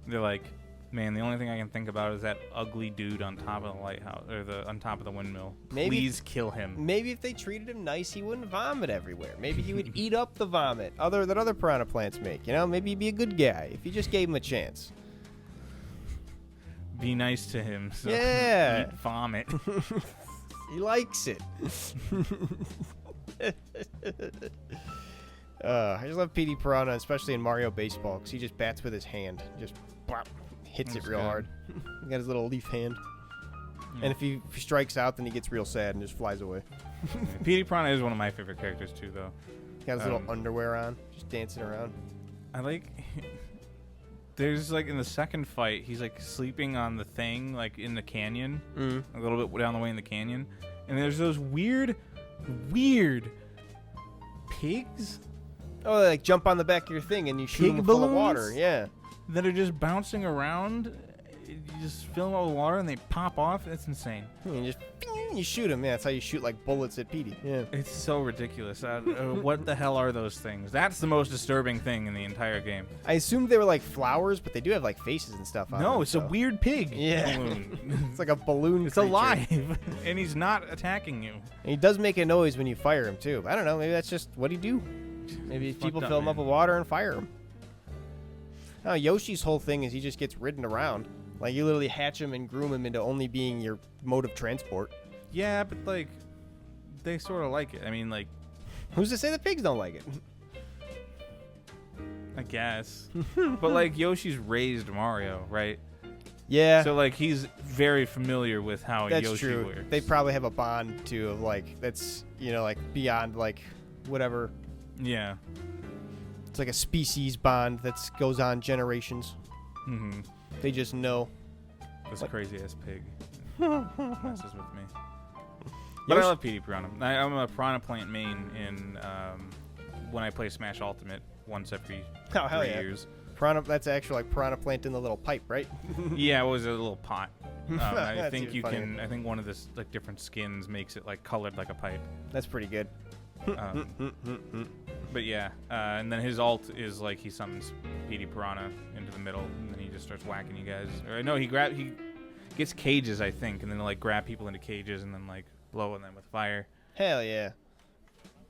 They're like, man, the only thing I can think about is that ugly dude on top of the lighthouse, or on top of the windmill. Please kill him. Maybe if they treated him nice, he wouldn't vomit everywhere. Maybe he would eat up the vomit that other piranha plants make. You know, maybe he'd be a good guy if you just gave him a chance. Be nice to him. So eat vomit. He likes it. I just love Petey Piranha, especially in Mario Baseball, because he just bats with his hand. Just blop, hits it real hard. He got his little leaf hand. Yeah. And if he strikes out, then he gets real sad and just flies away. Petey Piranha is one of my favorite characters, too, though. Got his little underwear on, just dancing around. I like... There's, like, in the second fight, he's, like, sleeping on the thing, like, in the canyon. A little bit down the way in the canyon. And there's those weird pigs? Oh, they, like, jump on the back of your thing and you shoot them full of water. Yeah. That are just bouncing around you just fill them up with water and they pop off. That's insane. You just you shoot them. Yeah, that's how you shoot like bullets at Petey. Yeah. It's so ridiculous. What the hell are those things? That's the most disturbing thing in the entire game. I assumed they were like flowers, but they do have like faces and stuff on them. No, it's a weird pig. Yeah. Balloon. It's like a balloon It's creature. alive, and he's not attacking you. And he does make a noise when you fire him, too. I don't know. Maybe that's just what he do. Maybe It's people fucked fill up, him up man. with water and fire him. No, Yoshi's whole thing is he just gets ridden around. Like, you literally hatch him and groom him into only being your mode of transport. Yeah, but like, they sort of like it. I mean, like, Who's to say the pigs don't like it? I guess. But like, Yoshi's raised Mario, right? Yeah, So like, he's very familiar with how that's Yoshi true. works. They probably have a bond, too, of, like, that's, you know, like, beyond, like, whatever. Yeah. It's like a species bond that goes on generations. Mm-hmm. They just know. This Like- crazy ass pig messes with me. But I Yoshi- love Petey Piranha. I'm a Piranha Plant main in when I play Smash Ultimate once every Oh, hell 3 yeah. years. Piranha, that's actually like piranha plant in the little pipe, right? Yeah, it was a little pot. I That's think even you funnier. can. I think one of the like different skins makes it like colored like a pipe. That's pretty good. But yeah, and then his ult is like he summons Petey Piranha into the middle, and then he just starts whacking you guys. Or no, he gets cages, I think, and then like grab people into cages and then like blow them with fire. Hell yeah.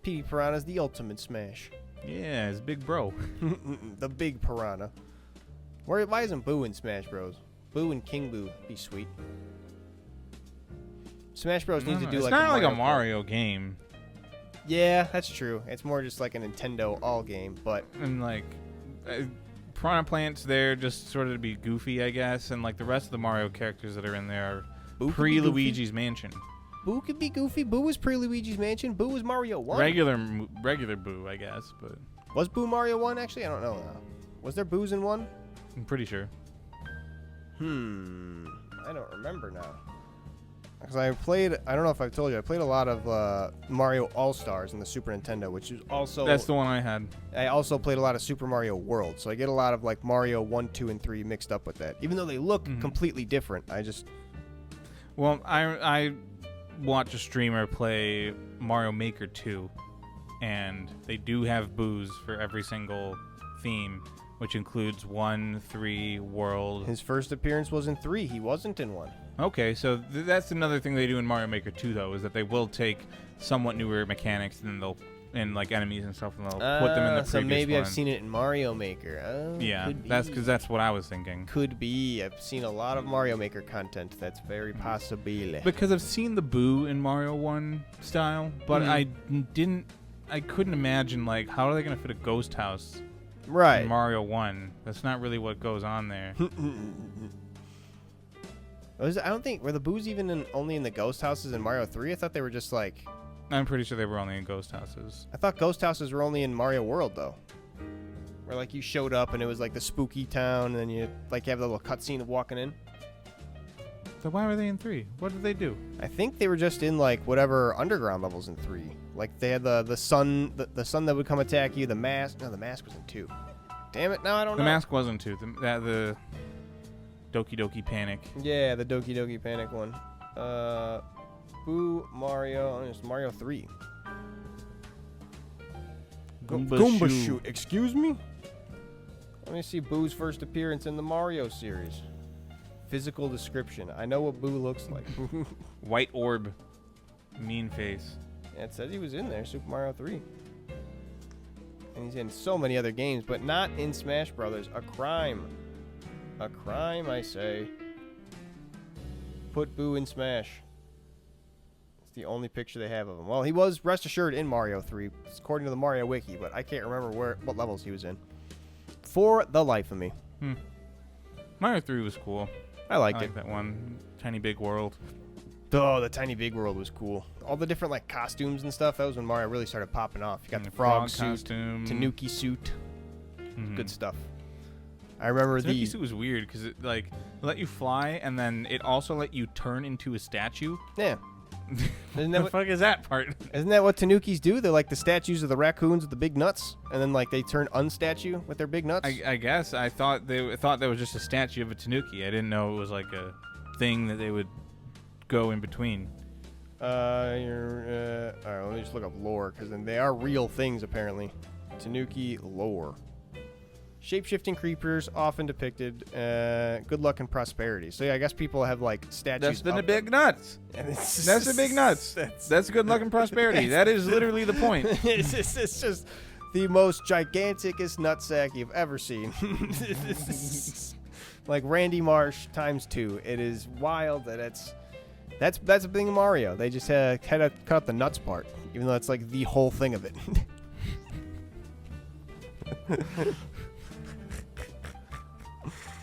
Petey Piranha's the ultimate smash. Yeah, his big bro. The big piranha. Why isn't Boo in Smash Bros? Boo and King Boo be sweet. Smash Bros needs to do it's like not a like a Kart. Mario game, Yeah, that's true. It's more just like a Nintendo all game, but and like Piranha Plant's there just sort of to be goofy, I guess, and like the rest of the Mario characters that are in there are Boo could be pre-Luigi's Mansion. Boo could be goofy. Boo was pre-Luigi's Mansion. Boo was Mario 1. Regular Boo, I guess, but Was Boo Mario 1 actually? I don't know. Was there Boos in 1? I'm pretty sure. I don't remember now. Because I don't know if I've told you, I played a lot of Mario All-Stars in the Super Nintendo, which is also... That's the one I had. I also played a lot of Super Mario World, so I get a lot of like Mario 1, 2, and 3 mixed up with that. Even though they look completely different, I just... Well, I watch a streamer play Mario Maker 2, and they do have boos for every single theme, which includes 1, 3, World. His first appearance was in 3. He wasn't in 1. Okay, so that's another thing they do in Mario Maker 2, though, is that they will take somewhat newer mechanics and and like enemies and stuff, and they'll put them in the previous So maybe one. I've seen it in Mario Maker. Oh, Yeah, could be. that's because that's what I was thinking. Could be. I've seen a lot of Mario Maker content. That's very possible. Because I've seen the Boo in Mario 1 style, but I couldn't imagine, like, how are they going to fit a ghost house Right. in Mario 1? That's not really what goes on there. I don't think were the Boos even only in the ghost houses in Mario 3. I thought they were just like. I'm pretty sure they were only in ghost houses. I thought ghost houses were only in Mario World though. Where like you showed up and it was like the spooky town, and then you like have the little cutscene of walking in. So why were they in 3? What did they do? I think they were just in like whatever underground levels in 3. Like they had the sun that would come attack you. The mask. No, the mask was in 2. Damn it! Now I don't know. The mask wasn't 2. The Doki Doki Panic. Yeah, the Doki Doki Panic one. Boo Mario. It's Mario 3. Goomba Shoo. Shoot. Excuse me? Let me see Boo's first appearance in the Mario series. Physical description. I know what Boo looks like. White orb. Mean face. Yeah, it says he was in there, Super Mario 3. And he's in so many other games, but not in Smash Brothers. A crime. A crime, I say. Put Boo in Smash. It's the only picture they have of him. Well, he was, rest assured, in Mario 3, according to the Mario Wiki, but I can't remember what levels he was in. For the life of me. Mario 3 was cool. I liked I it. like that one. Tiny big world. Oh, the Tiny Big World was cool. All the different like costumes and stuff. That was when Mario really started popping off. You got the frog suit, costume. Tanuki suit. Good stuff. I remember Tanuki the suit was weird because it like let you fly and then it also let you turn into a statue. yeah. Isn't The that fuck is that part? Isn't that what tanukis do? They're like the statues of the raccoons with the big nuts, and then like they turn unstatue with their big nuts. I guess I thought that was just a statue of a tanuki. I didn't know it was like a thing that they would go in between. All right, let me just look up lore, because then they are real things apparently. Tanuki lore. Shape-shifting creatures often depicted good luck and prosperity. So yeah, I guess people have like statues. That's the big nuts. That's the big nuts. That's good luck and prosperity. That is literally the point. It's just the most giganticest nutsack you've ever seen. Like Randy Marsh times 2. It is wild that that's a thing in Mario. They just had to cut out the nuts part, even though it's like the whole thing of it.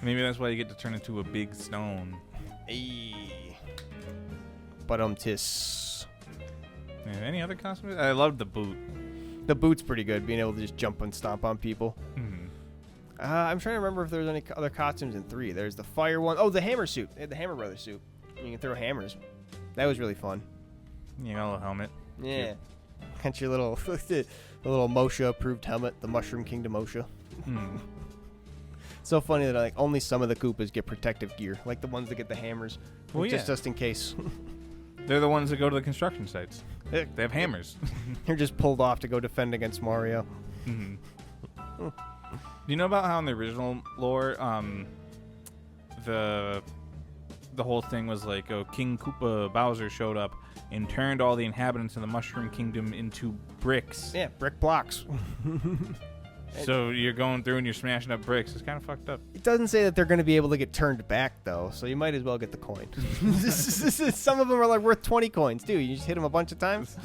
Maybe that's why you get to turn into a big stone. Hey. But tis. Yeah, any other costumes? I loved the boot. The boot's pretty good, being able to just jump and stomp on people. Mm-hmm. I'm trying to remember if there's any other costumes in 3. There's the fire one. Oh, the hammer suit. They had the Hammer Brothers suit. You can throw hammers. That was really fun. You got a little helmet. Yeah. Got your little, the little Mosha approved helmet, the Mushroom Kingdom Mosha. Hmm. So funny that like only some of the Koopas get protective gear, like the ones that get the hammers, Well, just in case. They're the ones that go to the construction sites. They have hammers. They're just pulled off to go defend against Mario. Mm-hmm. Do you know about how in the original lore, the whole thing was like, King Koopa Bowser showed up and turned all the inhabitants of the Mushroom Kingdom into bricks. Yeah, brick blocks. So you're going through and you're smashing up bricks. It's kind of fucked up. It doesn't say that they're going to be able to get turned back, though, so you might as well get the coin. Some of them are like worth 20 coins, too. You just hit them a bunch of times.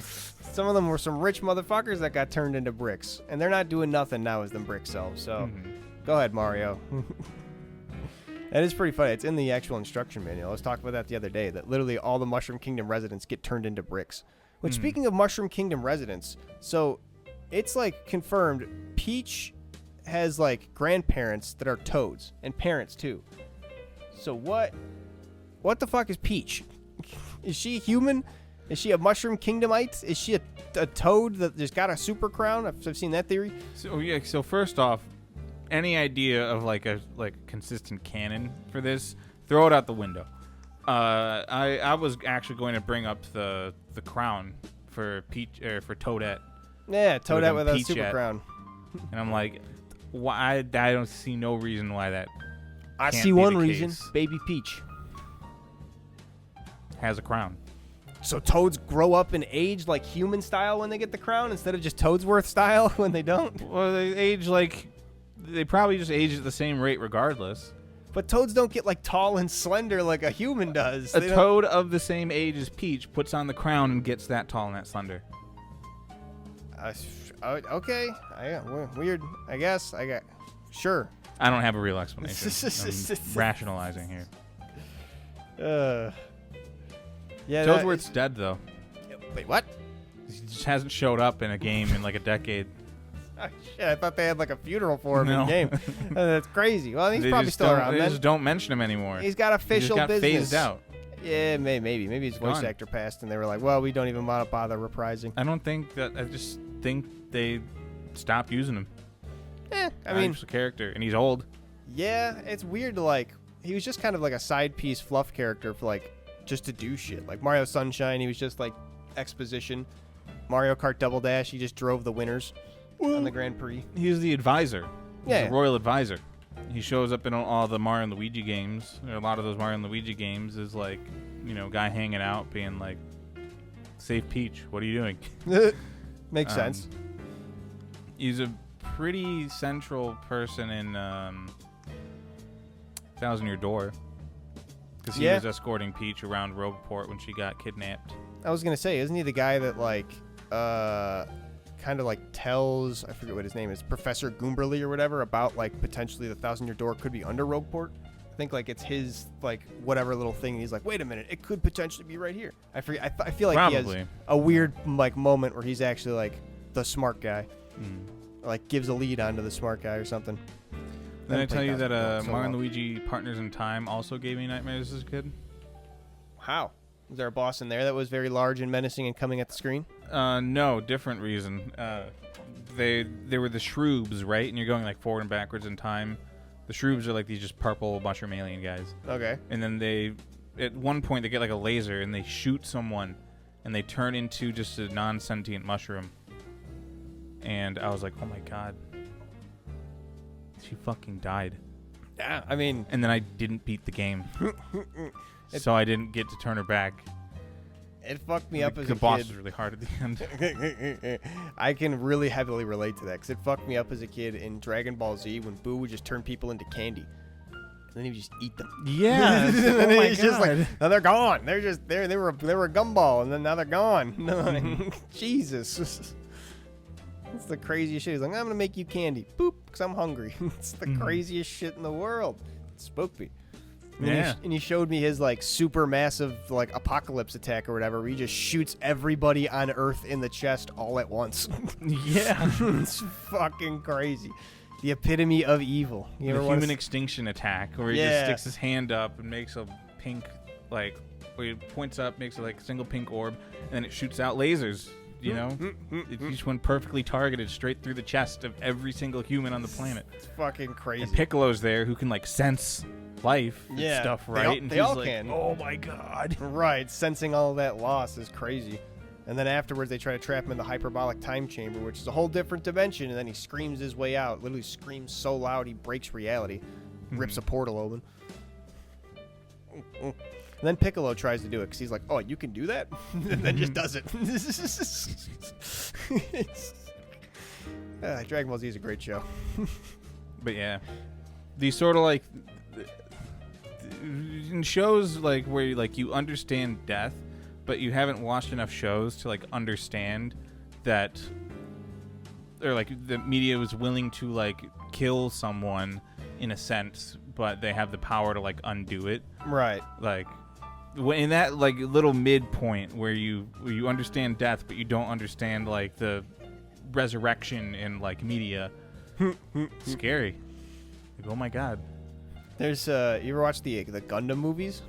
Some of them were some rich motherfuckers that got turned into bricks, and they're not doing nothing now as them bricks sell, so go ahead, Mario. That is pretty funny. It's in the actual instruction manual. I was talking about that the other day, that literally all the Mushroom Kingdom residents get turned into bricks. Which, speaking of Mushroom Kingdom residents, so it's like confirmed Peach has like grandparents that are toads and parents too. So what the fuck is Peach? Is she human? Is she a Mushroom Kingdomite? Is she a toad that just got a super crown? I've seen that theory. So first off, any idea of like a consistent canon for this, throw it out the window. I was actually going to bring up the crown for Peach for Toadette. Yeah, Toadette with a super crown. And I'm like, why? I don't see no reason why that. I can't see be one the reason. case. Baby Peach Has a crown. So toads grow up and age like human style when they get the crown instead of just Toadsworth style when they don't? Well, they probably just age at the same rate regardless. But toads don't get like tall and slender like a human does. A toad of the same age as Peach puts on the crown and gets that tall and that slender. Okay. Weird. I guess. Sure. I don't have a real explanation. I'm rationalizing here. Yeah. Toadsworth's dead though. Wait, what? He just hasn't showed up in a game in like a decade. Oh, shit, I thought they had like a funeral for him No. in the game. That's crazy. Well, he's probably still around They then. just don't mention him anymore. He's got official he just got business. phased out. Yeah, maybe his voice Gone. actor passed, and they were like, "Well, we don't even want to bother reprising." I don't think that. I just think they stopped using him. I mean, he's a character, and he's old. Yeah, it's weird to like. He was just kind of like a side piece fluff character for like just to do shit. Like Mario Sunshine, he was just like exposition. Mario Kart Double Dash, he just drove the winners on the Grand Prix. He's the advisor. He's Yeah. the royal advisor. He shows up in all the Mario and Luigi games. A lot of those Mario and Luigi games is like, guy hanging out being like, save Peach. What are you doing? Makes sense. He's a pretty central person in Thousand Year Door. Because he was escorting Peach around Rogueport when she got kidnapped. I was going to say, isn't he the guy that like kind of like tells, I forget what his name is, Professor Goomberly or whatever, about like potentially the Thousand Year Door could be under Rogueport? I think like it's his like whatever little thing. And he's like, wait a minute, it could potentially be right here. I forget. I feel like Probably. he has a weird like moment where he's actually like the smart guy, like gives a lead onto the smart guy or something. Then I tell you that so Mario long. and Luigi Partners in Time also gave me nightmares as a kid. How? Was there a boss in there that was very large and menacing and coming at the screen? No, different reason. They were the Shroobs, right? And you're going like forward and backwards in time. The Shroobs are like these just purple mushroom alien guys. Okay. And then at one point, they get like a laser and they shoot someone, and they turn into just a non-sentient mushroom. And I was like, oh my god, she fucking died. Yeah, I mean... And then I didn't beat the game. So I didn't get to turn her back. It fucked me up as a kid. The boss was really hard at the end. I can really heavily relate to that, because it fucked me up as a kid in Dragon Ball Z when Boo would just turn people into candy. And then he would just eat them. Yeah. And then oh my he's god. just like, now they're gone. They're just, they were a gumball, and then now they're gone. Jesus. It's the craziest shit. He's like, I'm going to make you candy. Boop, because I'm hungry. It's the craziest shit in the world. It spoke me. And he showed me his, like, super massive, like, apocalypse attack or whatever, where he just shoots everybody on Earth in the chest all at once. Yeah. It's fucking crazy. The epitome of evil. The human extinction attack, where he just sticks his hand up and makes a pink, like, where he points up, makes a, like, single pink orb, and then it shoots out lasers. You know, it just went perfectly targeted straight through the chest of every single human on the planet. It's fucking crazy. And Piccolo's there, who can like sense life and stuff, right? They all can. Oh my god! Right, sensing all of that loss is crazy. And then afterwards, they try to trap him in the hyperbolic time chamber, which is a whole different dimension. And then he screams his way out. Literally screams so loud he breaks reality, rips a portal open. And then Piccolo tries to do it because he's like, oh, you can do that? And then just does it. Dragon Ball Z is a great show. But yeah, these sort of like in shows like where like you understand death, but you haven't watched enough shows to like understand that, or like the media was willing to like kill someone in a sense, but they have the power to like undo it. Right. Like in that like little midpoint where you understand death, but you don't understand like the resurrection in like media. Scary. Like, oh my god. There's you ever watch the Gundam movies?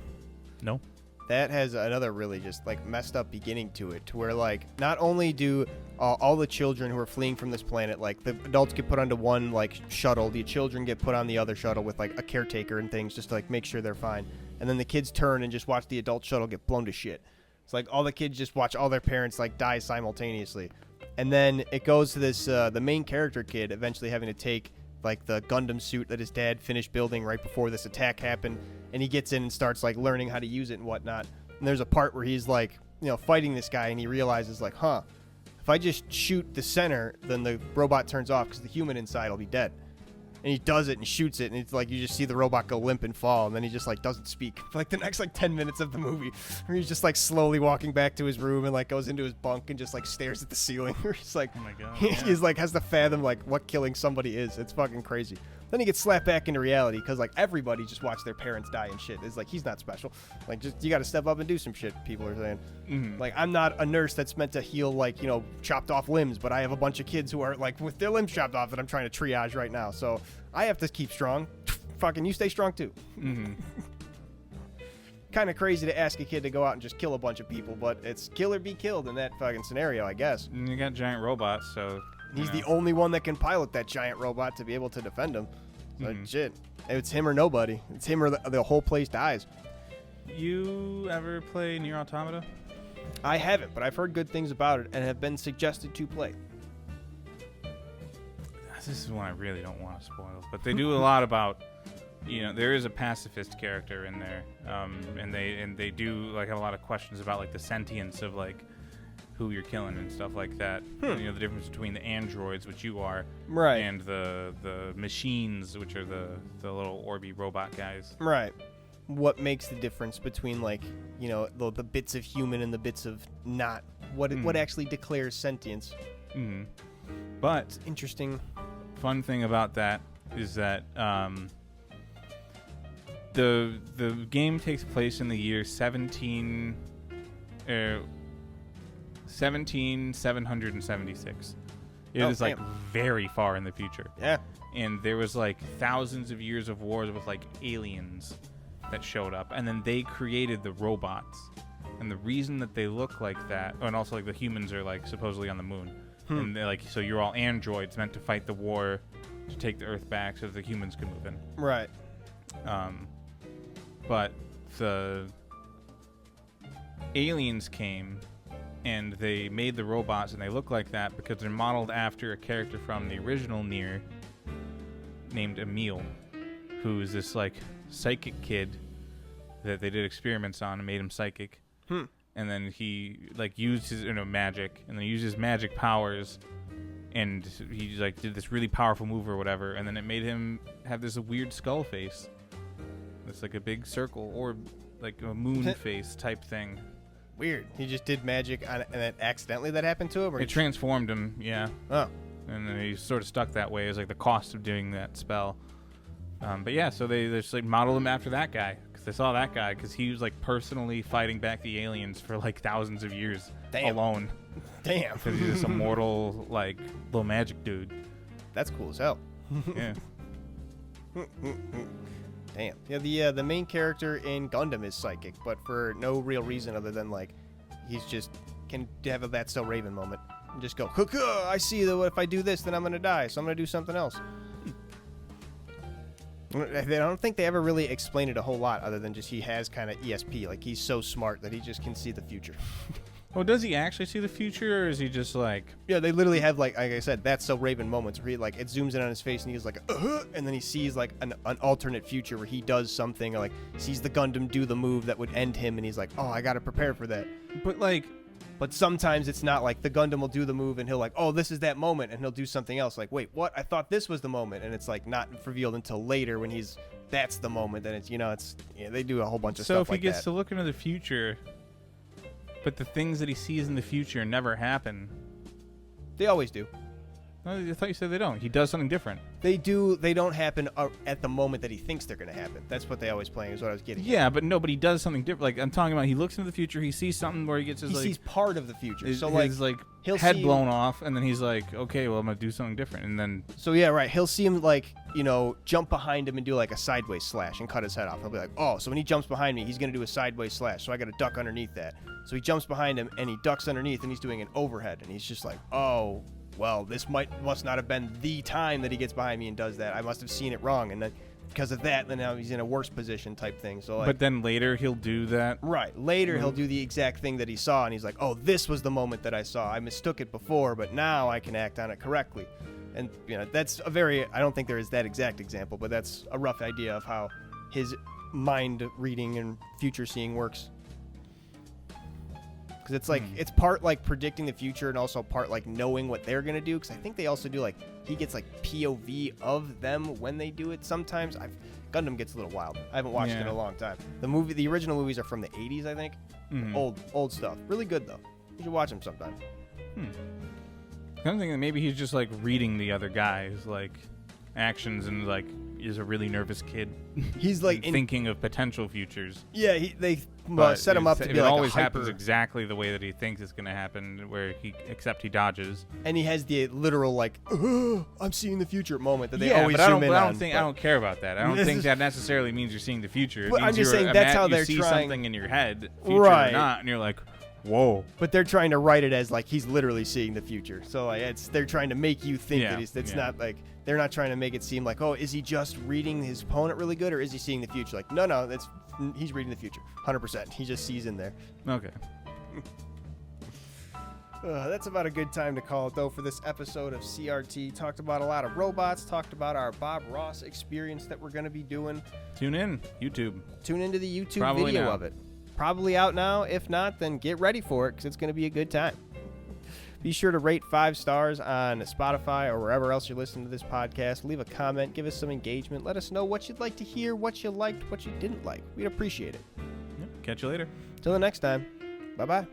No. That has another really just like messed up beginning to it, to where like not only do all the children who are fleeing from this planet, like the adults get put onto one like shuttle, the children get put on the other shuttle with like a caretaker and things just to like make sure they're fine, and then the kids turn and just watch the adult shuttle get blown to shit. It's like all the kids just watch all their parents like die simultaneously, and then it goes to this the main character kid eventually having to take like the Gundam suit that his dad finished building right before this attack happened, and he gets in and starts like learning how to use it and whatnot. And there's a part where he's like, you know, fighting this guy, and he realizes like, if I just shoot the center, then the robot turns off because the human inside will be dead. And he does it and shoots it, and it's like you just see the robot go limp and fall, and then he just like doesn't speak for like the next like 10 minutes of the movie, where he's just like slowly walking back to his room and like goes into his bunk and just like stares at the ceiling. Where he's like, oh my god, he's like has to fathom like what killing somebody is. It's fucking crazy. Then he gets slapped back into reality because like everybody just watched their parents die and shit. It's like he's not special. Like just you got to step up and do some shit. People are saying, like I'm not a nurse that's meant to heal like, you know, chopped off limbs, but I have a bunch of kids who are like with their limbs chopped off that I'm trying to triage right now. So I have to keep strong. Fucking you stay strong too. Kind of crazy to ask a kid to go out and just kill a bunch of people, but it's kill or be killed in that fucking scenario, I guess. And you got giant robots, so he's the only one that can pilot that giant robot to be able to defend him. So shit, it's him or nobody. It's him or the whole place dies. You ever play Nier Automata? I haven't, but I've heard good things about it and have been suggested to play. This is one I really don't want to spoil, but they do a lot about, you know, there is a pacifist character in there, and they do like have a lot of questions about like the sentience of like who you're killing and stuff like that. You know, the difference between the androids, which you are, right, and the machines, which are the little orby robot guys. Right. What makes the difference between like, you know, the bits of human and the bits of not? What actually declares sentience? But it's interesting. Fun thing about that is that the game takes place in the year 17776. It is like very far in the future. Yeah. And there was like thousands of years of wars with like aliens that showed up, and then they created the robots And the reason that they look like that, and also like the humans are like supposedly on the moon, and they're like, so you're all androids meant to fight the war to take the Earth back so that the humans can move in. Right. But the aliens came and they made the robots and they look like that because they're modeled after a character from the original Nier named Emil, who's this like psychic kid that they did experiments on and made him psychic. And then he like used his magic, and then he used his magic powers, and he like did this really powerful move or whatever, and then it made him have this weird skull face. It's like a big circle or like a moon face type thing. Weird. He just did magic on, and then accidentally that happened to him? Or it transformed him, yeah. Oh. And then he sort of stuck that way. It was like the cost of doing that spell. But yeah, so they just like modeled him after that guy. Because they saw that guy, because he was like personally fighting back the aliens for like thousands of years. Damn. Alone. Damn. Because he's this immortal, like, little magic dude. That's cool as hell. Yeah. Damn. Yeah, the main character in Gundam is psychic, but for no real reason other than like he's just can have a That's So Raven moment and just go, I see that if I do this, then I'm gonna die, so I'm gonna do something else. I don't think they ever really explain it a whole lot other than just he has kind of ESP, like he's so smart that he just can see the future. Well, does he actually see the future, or is he just like... Yeah, they literally have, like I said, That's So Raven moments where he, like, it zooms in on his face and he's like, and then he sees, like, an alternate future where he does something, or, like, sees the Gundam do the move that would end him, and he's like, oh, I gotta prepare for that. But sometimes it's not like the Gundam will do the move and he'll like, oh, this is that moment, and he'll do something else. Like, wait, what? I thought this was the moment, and it's like not revealed until later when that's the moment. Then it's they do a whole bunch of stuff like that. So if he gets to look into the future, but the things that he sees in the future never happen. They always do. No, I thought you said they don't. He does something different. They do. They don't happen at the moment that he thinks they're going to happen. That's what they always playing is what I was getting at. But nobody does something different. Like, I'm talking about he looks into the future, he sees something where he gets his, he like... sees part of the future. His, so, like he'll head see blown off, and then he's like, okay, well, I'm going to do something different. And then... So, yeah, right. He'll see him, like, jump behind him and do, like, a sideways slash and cut his head off. He'll be like, oh, so when he jumps behind me, he's going to do a sideways slash, so I got to duck underneath that. So he jumps behind him, and he ducks underneath, and he's doing an overhead. And he's just like, oh... well, this must not have been the time that he gets behind me and does that. I must have seen it wrong, and then because of that, then now he's in a worse position type thing. So, like, but then later he'll do that. Right. Later he'll do the exact thing that he saw, and he's like, oh, this was the moment that I saw. I mistook it before, but now I can act on it correctly. And that's I don't think there is that exact example, but that's a rough idea of how his mind reading and future seeing works. Because it's like it's part like predicting the future and also part like knowing what they're gonna do. Because I think they also do like he gets like POV of them when they do it. Sometimes Gundam gets a little wild. I haven't watched it in a long time. The original movies are from the 80s, I think. Old stuff. Really good though. You should watch them sometime. I'm thinking that maybe he's just like reading the other guy's like actions and like is a really nervous kid. He's like thinking of potential futures. Yeah, they set him up to be like it always happens exactly the way that he thinks it's going to happen, except he dodges. And he has the literal like, I'm seeing the future moment that they always zoom in on. I don't care about that. I don't think that necessarily means you're seeing the future. It means I'm just saying that's how they're trying. You see something in your head, future right, or not, and you're like, whoa. But they're trying to write it as like he's literally seeing the future. So like, they're trying to make you think that it's not like they're not trying to make it seem like, oh, is he just reading his opponent really good, or is he seeing the future? Like, no, he's reading the future, 100%. He just sees in there. Okay. That's about a good time to call it, though, for this episode of CRT. Talked about a lot of robots. Talked about our Bob Ross experience that we're going to be doing. Tune in, YouTube. Tune into the YouTube video of it. Probably out now. If not, then get ready for it because it's going to be a good time. Be sure to rate 5 stars on Spotify or wherever else you're listening to this podcast. Leave a comment. Give us some engagement. Let us know what you'd like to hear, what you liked, what you didn't like. We'd appreciate it. Catch you later. Till the next time. Bye-bye.